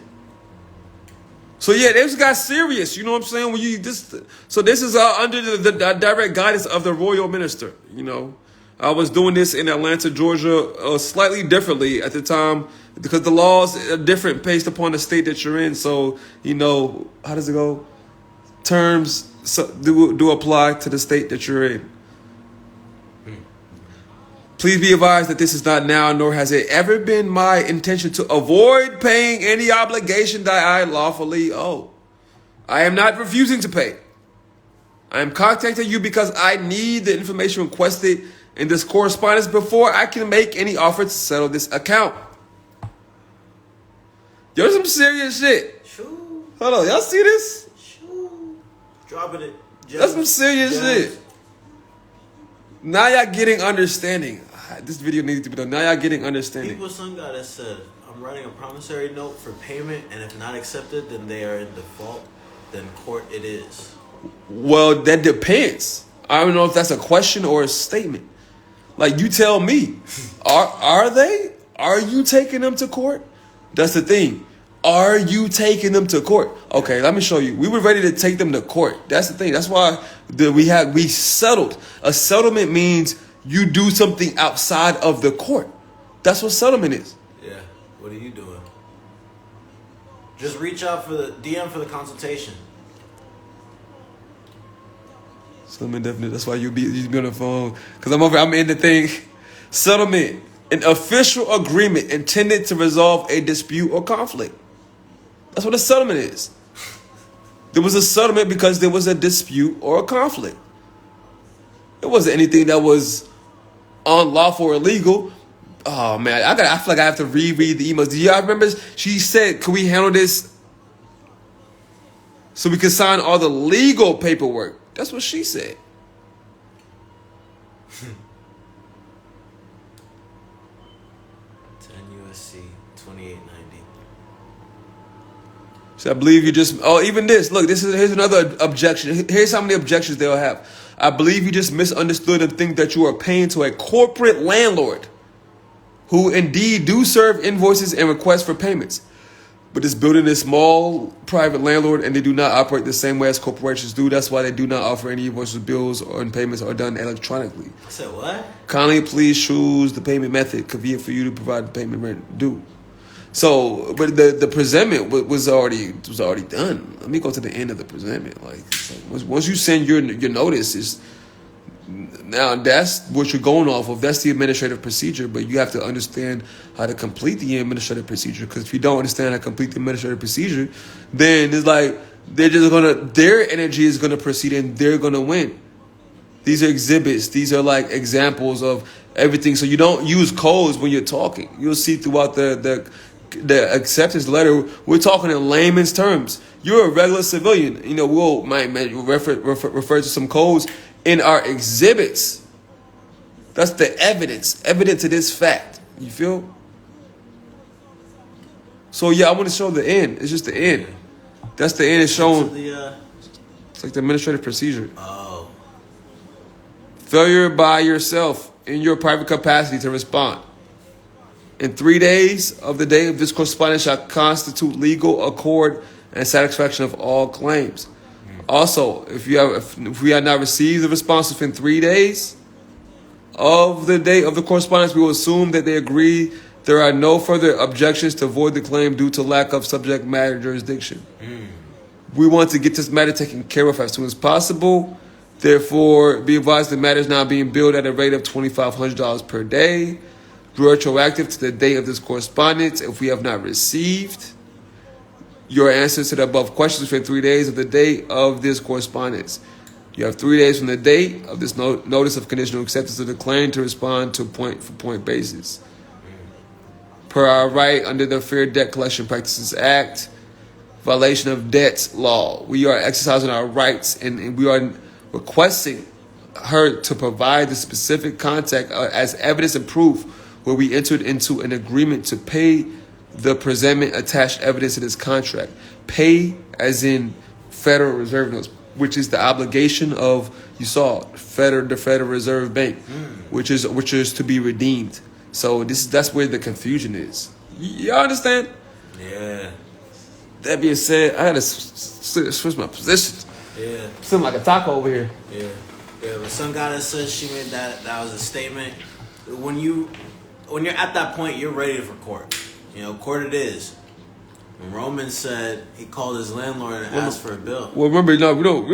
So yeah, this got serious. You know what I'm saying? When you this, so this is under the direct guidance of the royal minister. You know, I was doing this in Atlanta, Georgia, slightly differently at the time because the laws are different based upon the state that you're in. So you know, how does it go? Terms do apply to the state that you're in. Please be advised that this is not now, nor has it ever been my intention to avoid paying any obligation that I lawfully owe. I am not refusing to pay. I am contacting you because I need the information requested in this correspondence before I can make any offer to settle this account. Yo, some serious shit. Shoo. Hold on, y'all see this? Shoo. Dropping it. That's some serious shit. Now y'all getting understanding. This video needs to be done. Now y'all getting understanding. People's son guy that said, I'm writing a promissory note for payment, and if not accepted, then they are in default. Then court it is. Well, that depends. I don't know if that's a question or a statement. Like, you tell me. Are they? Are you taking them to court? That's the thing. Are you taking them to court? Okay, let me show you. We were ready to take them to court. That's the thing. That's why we settled. A settlement means you do something outside of the court. That's what settlement is. Yeah. What are you doing? Just reach out for the DM for the consultation. Settlement definite. That's why you be on the phone. Because I'm in the thing. Settlement. An official agreement intended to resolve a dispute or conflict. That's what a settlement is. There was a settlement because there was a dispute or a conflict. It wasn't anything that was unlawful or illegal. Oh man, I feel like I have to reread the emails. Do y'all remember? She said, "Can we handle this so we can sign all the legal paperwork?" That's what she said. 10 USC 2890. So I believe you just. Oh, even this. Look, here's another objection. Here's how many objections they'll have. I believe you just misunderstood and think that you are paying to a corporate landlord who indeed do serve invoices and requests for payments. But this building is small, private landlord, and they do not operate the same way as corporations do. That's why they do not offer any invoices, bills, or payments are done electronically. I said what? Kindly please choose the payment method convenient for you to provide the payment rent due. So, but the presentment was already done. Let me go to the end of the presentment. Like once you send your notice, now that's what you're going off of. That's the administrative procedure. But you have to understand how to complete the administrative procedure. Because if you don't understand how to complete the administrative procedure, then it's like their energy is gonna proceed and they're gonna win. These are exhibits. These are like examples of everything. So you don't use codes when you're talking. You'll see throughout the acceptance letter, we're talking in layman's terms. You're a regular civilian. You know, we'll might refer to some codes in our exhibits. That's the evidence to this fact. You feel? So yeah, I want to show the end. It's just the end. That's the end. It's showing. It's like the administrative procedure. Oh. Failure by yourself in your private capacity to respond in 3 days of the day of this correspondence shall constitute legal accord and satisfaction of all claims. Also, if we have not received the response within 3 days of the date of the correspondence, we will assume that they agree there are no further objections to void the claim due to lack of subject matter jurisdiction. We want to get this matter taken care of as soon as possible. Therefore, be advised the matter is now being billed at a rate of $2,500 per day, retroactive to the date of this correspondence. If we have not received your answers to the above questions within 3 days of the date of this correspondence, you have 3 days from the date of this notice of conditional acceptance of the claim to respond to a point-for-point basis. Per our right under the Fair Debt Collection Practices Act, violation of debts law, we are exercising our rights and we are requesting her to provide the specific contact as evidence and proof where we entered into an agreement to pay the presentment attached evidence in this contract. Pay as in Federal Reserve notes, which is the obligation of, you saw, the Federal Reserve Bank, which is to be redeemed. So that's where the confusion is. Y'all understand? Yeah. That being said, I gotta switch my positions. Yeah. Something like a taco over here. Yeah. Yeah, but some guy that says she made that was a statement. When you're at that point, you're ready for court. You know, court it is. When Roman said he called his landlord and asked for a bill. Well, remember, no, we don't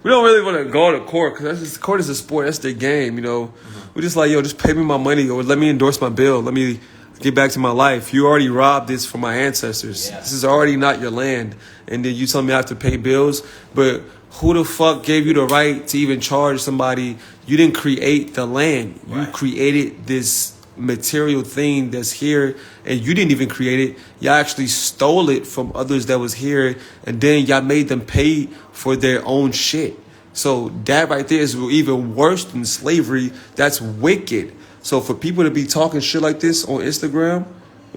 really want to go to court because court is a sport. That's their game, you know. We're just like, yo, just pay me my money or let me endorse my bill. Let me get back to my life. You already robbed this from my ancestors. Yeah. This is already not your land. And then you tell me I have to pay bills. But who the fuck gave you the right to even charge somebody? You didn't create the land. Right. You created this material thing that's here, and you didn't even create it. Y'all actually stole it from others that was here, and then y'all made them pay for their own shit. So that right there is even worse than slavery. That's wicked. So for people to be talking shit like this on Instagram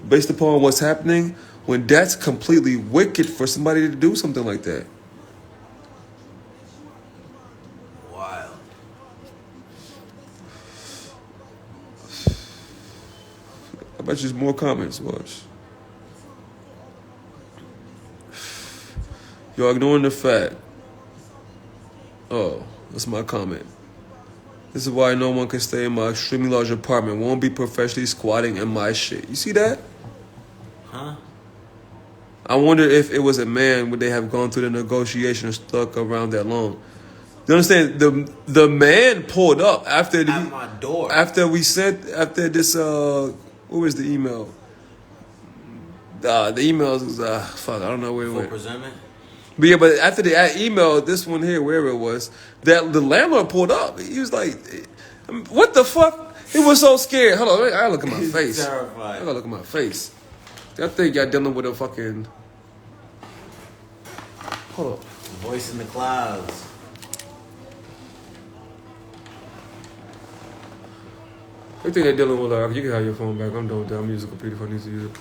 based upon what's happening, when that's completely wicked for somebody to do something like that. Wild. I bet there's more comments. Watch. You're ignoring the fact. Oh, that's my comment. This is why no one can stay in my extremely large apartment. Won't be professionally squatting in my shit. You see that? Huh? I wonder if it was a man, would they have gone through the negotiation and stuck around that long? You understand? The man pulled up after at my door. After this what was the email? The emails was fuck, I don't know where it went. Presentment? But yeah, but after the email, this one here, wherever it was, that the landlord pulled up. He was like, "What the fuck?" He was so scared. Hold on, I gotta look at my face. Terrified. I gotta look at my face. I think y'all dealing with a fucking. Hold up. Voice in the clouds. I think they're dealing with. You can have your phone back. I'm done with that. I'm using a computer if I need to use it.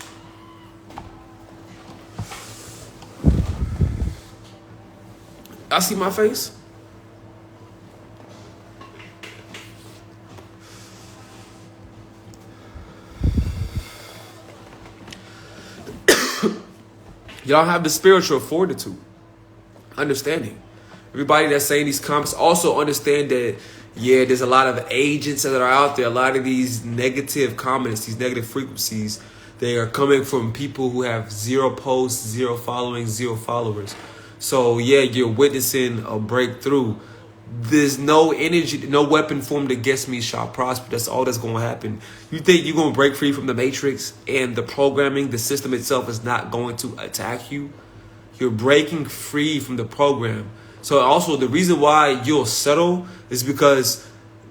I see my face. Y'all have the spiritual fortitude, understanding. Everybody that's saying these comments also understand that, yeah, there's a lot of agents that are out there. A lot of these negative comments, these negative frequencies, they are coming from people who have 0 posts, 0 following, 0 followers. So, yeah, you're witnessing a breakthrough. There's no energy, no weapon formed against me shall prosper. That's all that's going to happen. You think you're going to break free from the matrix and the programming, the system itself is not going to attack you? You're breaking free from the program. So also the reason why you'll settle is because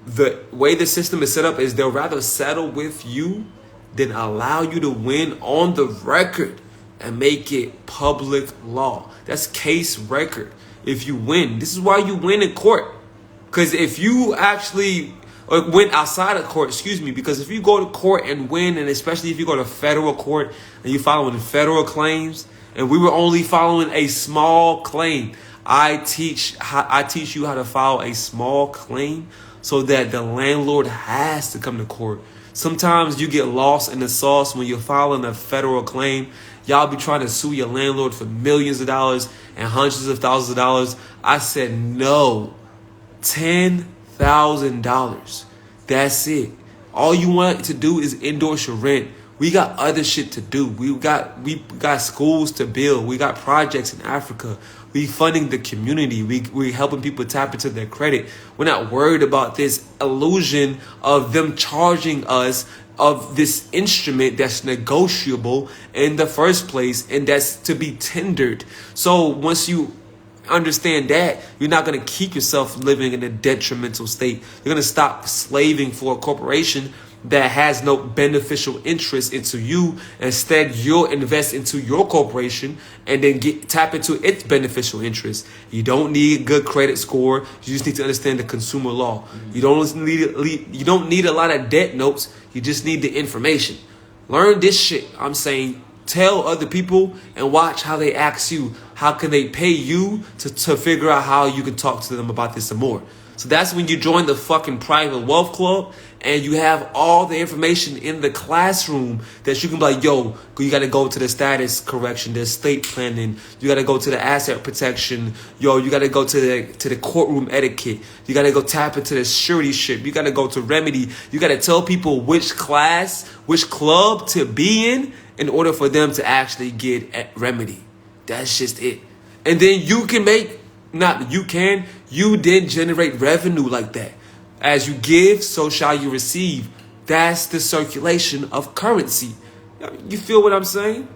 the way the system is set up is they'll rather settle with you than allow you to win on the record and make it public law. That's case record. If you win, this is why you win in court. Because if you actually win outside of court, because if you go to court and win, and especially if you go to federal court and you're following federal claims, and we were only following a small claim, I teach you how to file a small claim so that the landlord has to come to court. Sometimes you get lost in the sauce when you're filing a federal claim. Y'all be trying to sue your landlord for millions of dollars and hundreds of thousands of dollars. I said no. $10,000. That's it. All you want to do is endorse your rent. We got other shit to do. We got schools to build. We got projects in Africa. We funding the community. We helping people tap into their credit. We're not worried about this illusion of them charging us of this instrument that's negotiable in the first place and that's to be tendered. So once you understand that, you're not going to keep yourself living in a detrimental state. You're going to stop slaving for a corporation that has no beneficial interest into you. Instead, you'll invest into your corporation and then tap into its beneficial interest. You don't need a good credit score. You just need to understand the consumer law. You don't need a lot of debt notes. You just need the information. Learn this shit. I'm saying, tell other people and watch how they ask you. How can they pay you to figure out how you can talk to them about this some more? So that's when you join the fucking private wealth club and you have all the information in the classroom that you can be like, yo, you got to go to the status correction, the estate planning. You got to go to the asset protection. Yo, you got to go to the courtroom etiquette. You got to go tap into the surety shit. You got to go to remedy. You got to tell people which class, which club to be in order for them to actually get at remedy. That's just it. And then you can you did generate revenue like that. As you give, so shall you receive. That's the circulation of currency. You feel what I'm saying?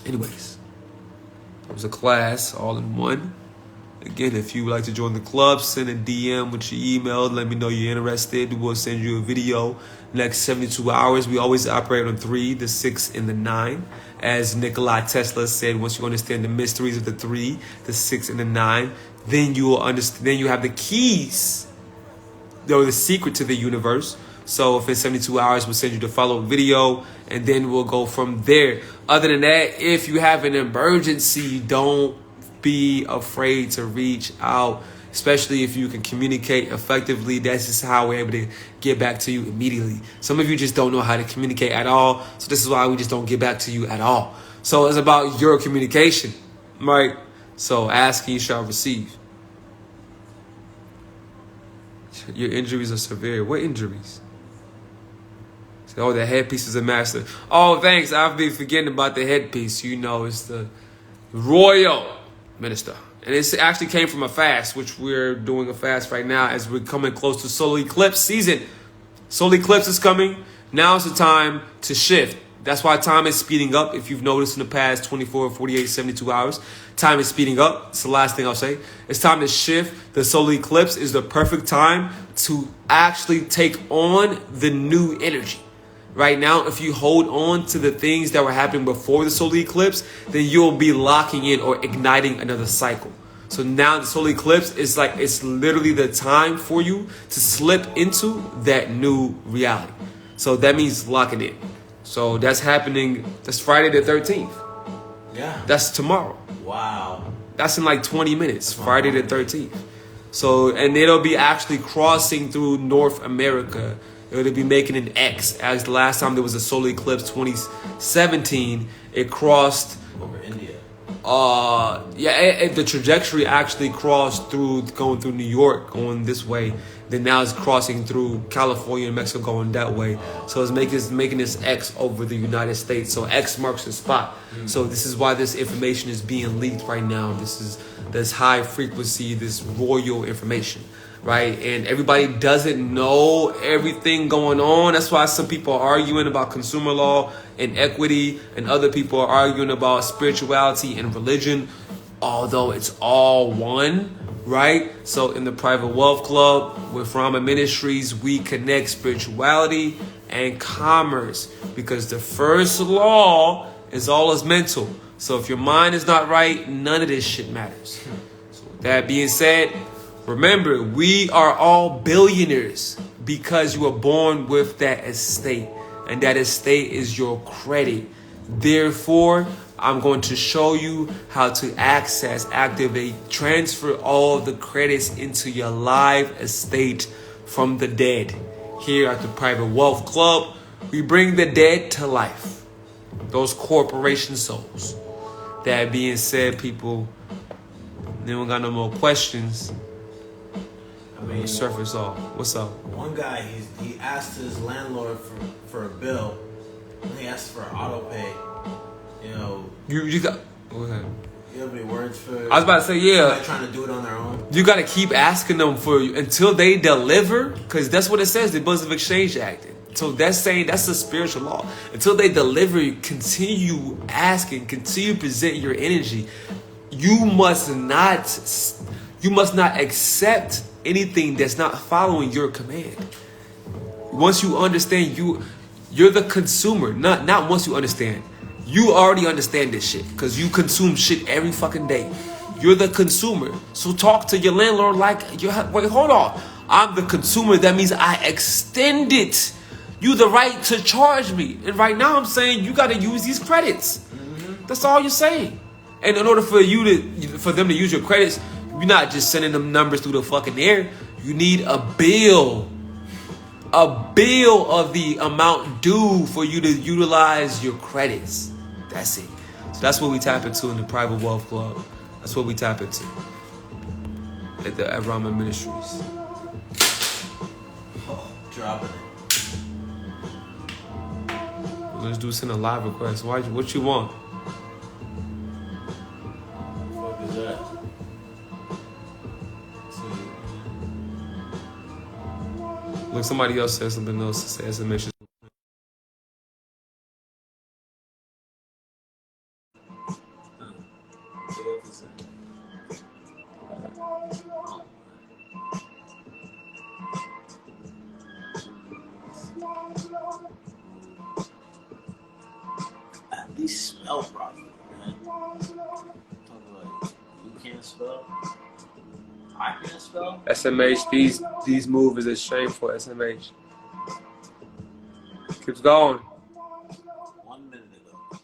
Anyways, it was a class all in one. Again, if you would like to join the club, send a DM with your email. Let me know you're interested. We'll send you a video. Next 72 hours, we always operate on 3, the 6, and the 9. As Nikola Tesla said, once you understand the mysteries of the 3, the 6, and the 9, then you will understand. Then you have the keys, or the secret to the universe. So if it's 72 hours, we'll send you the follow-up video, and then we'll go from there. Other than that, if you have an emergency, don't be afraid to reach out, especially if you can communicate effectively. That's just how we're able to get back to you immediately. Some of you just don't know how to communicate at all, so this is why we just don't get back to you at all. So it's about your communication, right? So ask and you shall receive. Your injuries are severe. What injuries? Oh, the headpiece is a master. Oh, thanks. I've been forgetting about the headpiece. You know, it's the royal minister. And it actually came from a fast, which we're doing a fast right now as we're coming close to solar eclipse season. Solar eclipse is coming. Now is the time to shift. That's why time is speeding up. If you've noticed in the past 24, 48, 72 hours, time is speeding up. It's the last thing I'll say. It's time to shift. The solar eclipse is the perfect time to actually take on the new energy. Right now, if you hold on to the things that were happening before the solar eclipse, then you'll be locking in or igniting another cycle. So now the solar eclipse is like, it's literally the time for you to slip into that new reality. So that means locking in. So that's happening. That's Friday the 13th. Yeah. That's tomorrow. Wow. That's in like 20 minutes. Friday the 13th. So, and it'll be actually crossing through North America. It'll be making an X. As the last time there was a solar eclipse, 2017, it crossed over India. The trajectory actually crossed through, going through New York, going this way. Then now it's crossing through California and Mexico, going that way. So it's making this X over the United States. So X marks the spot. So this is why this information is being leaked right now. This is this high frequency, this royal information, right? And everybody doesn't know everything going on. That's why some people are arguing about consumer law and equity, and other people are arguing about spirituality and religion, although it's all one, right? So in the Private Wealth Club with Rama Ministries, we connect spirituality and commerce, because the first law is all is mental. So if your mind is not right, none of this shit matters. So with that being said, remember, we are all billionaires because you were born with that estate. And that estate is your credit. Therefore, I'm going to show you how to access, activate, transfer all the credits into your live estate from the dead. Here at the Private Wealth Club, we bring the dead to life. Those corporation souls. That being said, people, they don't got no more questions. I mean, surface off. What's up? One guy, he asked his landlord for a bill. And he asked for an auto pay. You know. You got. Go ahead. You have any words for? I was about to say, yeah. Somebody trying to do it on their own. You got to keep asking them for until they deliver, because that's what it says, the Bills of Exchange Act. So that's saying that's a spiritual law. Until they deliver, continue asking, continue present your energy. You must not accept anything that's not following your command. Once you understand, you're the consumer. Not once you understand. You already understand this shit because you consume shit every fucking day. You're the consumer. So talk to your landlord like, wait, hold on. I'm the consumer. That means I extend it. You the right to charge me. And right now I'm saying you got to use these credits. That's all you're saying. And in order for them to use your credits, you're not just sending them numbers through the fucking air. You need a bill. A bill of the amount due for you to utilize your credits. That's it. So that's what we tap into in the Private Wealth Club. That's what we tap into at Rama Ministries. Oh, dropping it. Let's do send a live request. What you want? What the fuck is that? Look, somebody else said something else to say. SMS. At least spell properly, man. Talk about you can't spell. I can't spell. SMH, these moves is shameful. SMH. Keeps going. 1 minute ago.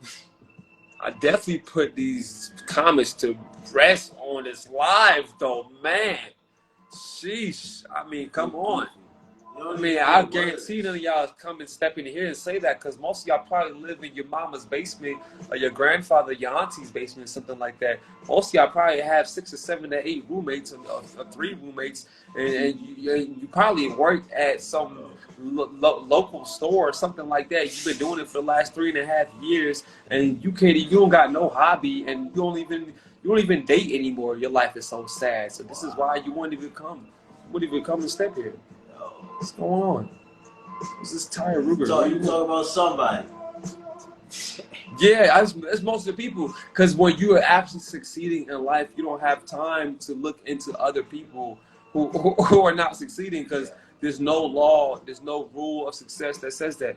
I definitely put these comments to rest on this live, though, man. Sheesh. I mean, come on. I mean, I guarantee none of y'all come and step in here and say that because most of y'all probably live in your mama's basement or your grandfather, your auntie's basement, something like that. Most of y'all probably have 6 or 7 or 8 roommates or 3 roommates, and you probably worked at some local store or something like that. You've been doing it for the last 3.5 years, and you don't got no hobby, and you don't even date anymore. Your life is so sad. So this is why you wouldn't even come and step here. What's going on? This is Ty Ruger. So you talk about somebody. Yeah, it's most of the people. Because when you are actually succeeding in life, you don't have time to look into other people who are not succeeding because there's no law, there's no rule of success that says that.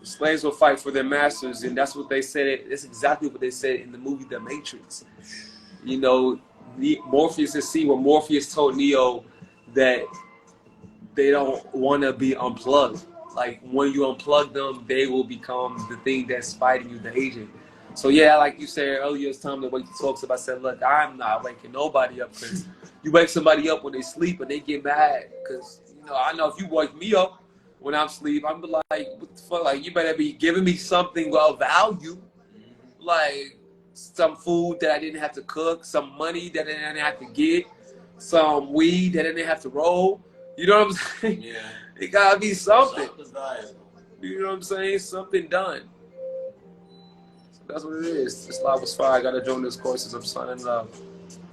Slaves will fight for their masters, and that's what they said. It's exactly what they said in the movie The Matrix. You know, Morpheus is see when Morpheus told Neo that they don't want to be unplugged. Like when you unplug them, they will become the thing that's fighting you, the agent. So yeah, like you said earlier, it's time to wake the folks up. I said, look, I'm not waking nobody up because you wake somebody up when they sleep and they get mad. Because I know if you wake me up when I'm asleep, I'm be like, what the fuck? Like, you better be giving me something of value. Like, some food that I didn't have to cook, some money that I didn't have to get, some weed that I didn't have to roll. You know what I'm saying? Yeah. It gotta be something. Valuable. You know what I'm saying? Something done. So that's what it is. This live was fire. I gotta join this course as I'm signing up.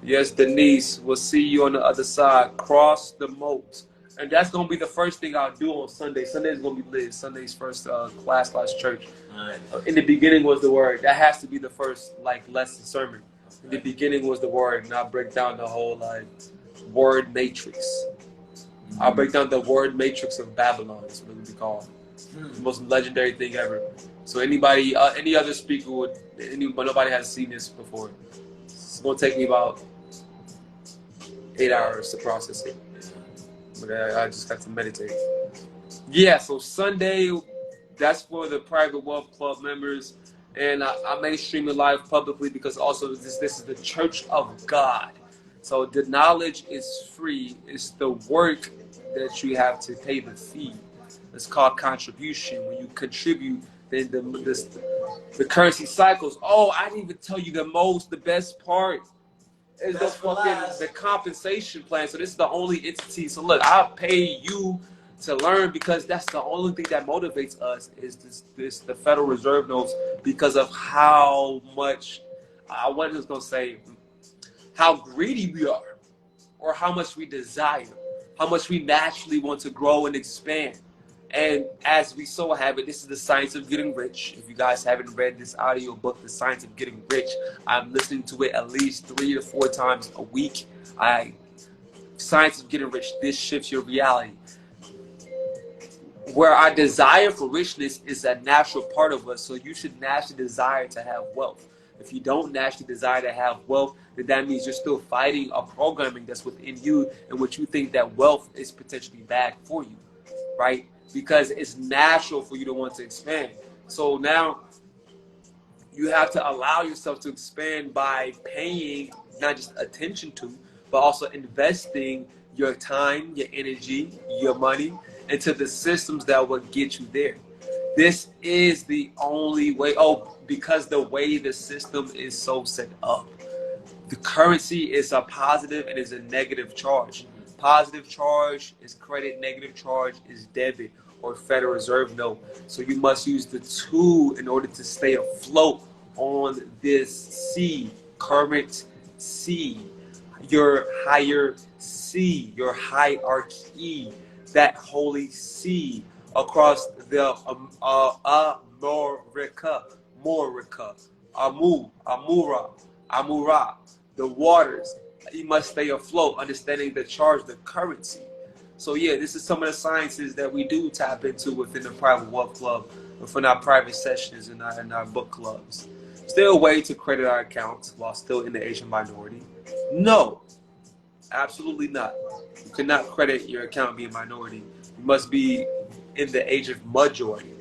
Yes, Denise, we'll see you on the other side. Cross the moat. And that's going to be the first thing I'll do on Sunday. Sunday's going to be lit. Sunday's first class/church. Right. In the beginning was the word. That has to be the first, lesson sermon. In the beginning was the word. And I'll break down the whole, word matrix. I'll break down the word matrix of Babylon. That's what it would be called. The most legendary thing ever. So anybody, any other speaker but nobody has seen this before. It's going to take me about 8 hours to process it. But I just got to meditate. Yeah, so Sunday, that's for the Private Wealth Club members. And I may stream it live publicly because also this is the Church of God. So the knowledge is free. It's the work that you have to pay the fee. It's called contribution. When you contribute, then the currency cycles. Oh, I didn't even tell you the best part is the compensation plan. So this is the only entity. So look, I'll pay you to learn because that's the only thing that motivates us is the Federal Reserve notes because of how much I was gonna say how greedy we are or how much we desire, how much we naturally want to grow and expand. And as we so have it, this is the Science of Getting Rich. If you guys haven't read this audio book, The Science of Getting Rich, I'm listening to it at least 3 to 4 times a week. Science of Getting Rich, this shifts your reality. Where our desire for richness is a natural part of us, so you should naturally desire to have wealth. If you don't naturally desire to have wealth, then that means you're still fighting a programming that's within you in which you think that wealth is potentially bad for you, right? Because it's natural for you to want to expand. So now you have to allow yourself to expand by paying not just attention to, but also investing your time, your energy, your money into the systems that will get you there. This is the only way. Oh, because the way the system is so set up. The currency is a positive and is a negative charge. Positive charge is credit, negative charge is debit or Federal Reserve note. So you must use the two in order to stay afloat on this sea, current sea, your higher sea, your hierarchy, that holy sea across the Amura, the waters. You must stay afloat, understanding the charge, the currency. So yeah, this is some of the sciences that we do tap into within the Private Wealth Club, within our private sessions and our book clubs. Still a way to credit our accounts while still in the Asian minority? No, absolutely not. You cannot credit your account being minority. You must be in the age of majority,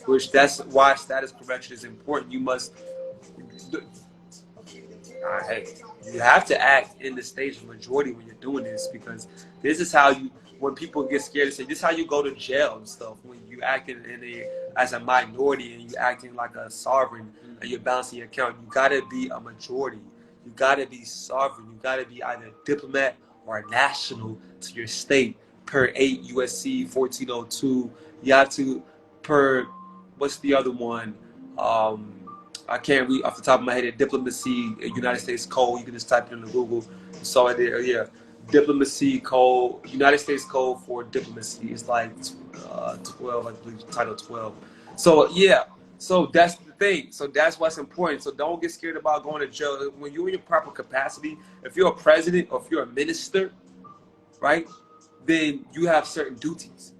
which that's why status correction is important. You must, you have to act in the stage of majority when you're doing this, because this is how you, when people get scared, they say this is how you go to jail and stuff. When you acting as a minority and you acting like a sovereign and you're balancing your account, you gotta be a majority. You gotta be sovereign. You gotta be either a diplomat or a national to your state. Per 8 USC 1402, you have to per what's the other one? I can't read off the top of my head. Diplomacy, United States Code. You can just type it into Google. You saw it there. Yeah, Diplomacy Code, United States Code for Diplomacy. It's like 12, I believe, Title 12. So yeah, so that's the thing. So that's what's important. So don't get scared about going to jail. When you're in your proper capacity, if you're a president or if you're a minister, right, then you have certain duties.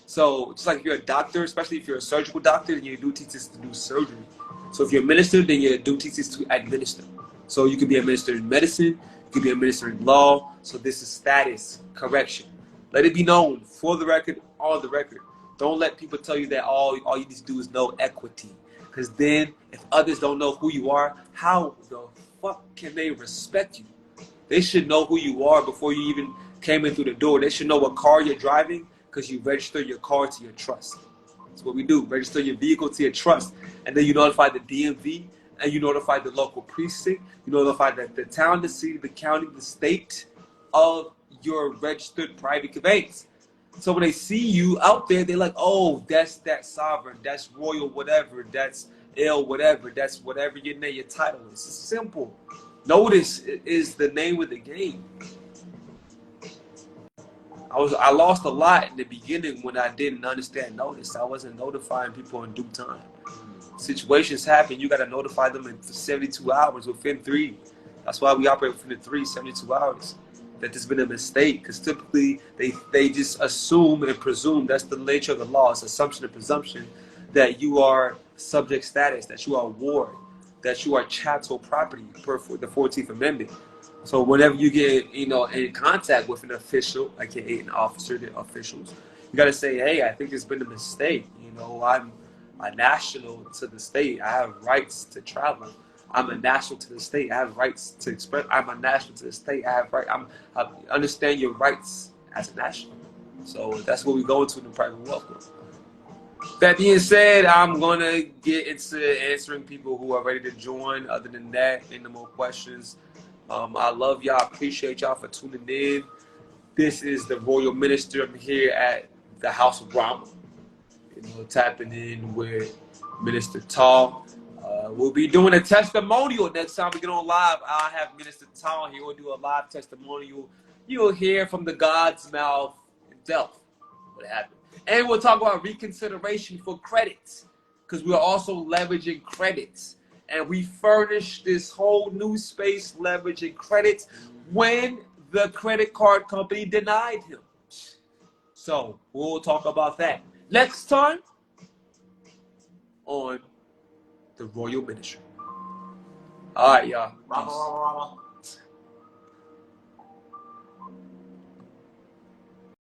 So just like if you're a doctor, especially if you're a surgical doctor, then your duty is to do surgery. So if you're a minister, then your duty is to administer. So you could be a minister in medicine, you could be a minister in law. So this is status correction. Let it be known for the record, on the record. Don't let people tell you that all you need to do is know equity. Because then if others don't know who you are, how the fuck can they respect you? They should know who you are before you even came in through the door. They should know what car you're driving because you register your car to your trust. That's what we do. Register your vehicle to your trust. And then you notify the DMV and you notify the local precinct. You notify the town, the city, the county, the state of your registered private conveyance. So when they see you out there, they're like, oh, that's that sovereign, that's royal whatever, that's ill whatever, that's whatever your name, your title is. It's simple. Notice is the name of the game. I lost a lot in the beginning when I didn't understand notice. I wasn't notifying people in due time. Situations happen, you got to notify them in 72 hours, within 3. That's why we operate within the 72 hours. That there's been a mistake, because typically they just assume and presume, that's the nature of the law. It's assumption and presumption that you are subject status, that you are ward, that you are chattel property per the 14th Amendment. So whenever you get, in contact with an official, aka an officer, the officials, you gotta say, hey, I think there's been a mistake. I'm a national to the state. I have rights to travel. I'm a national to the state. I have rights to express. I'm a national to the state. I have right. I understand your rights as a national. So that's what we go into in the private welcome. That being said, I'm gonna get into answering people who are ready to join. Other than that, any more questions? I love y'all. Appreciate y'all for tuning in. This is the Royal Minister. I'm here at the House of Brahma. Tapping in with Minister Tall. We'll be doing a testimonial next time we get on live. I'll have Minister Tall. He will do a live testimonial. You'll hear from the God's mouth himself what happened. And we'll talk about reconsideration for credits, because we're also leveraging credits. And we furnish this whole new space leveraging credits when the credit card company denied him. So we'll talk about that next time on the Royal Ministry. All right, y'all. Rama, Peace. rama, rama.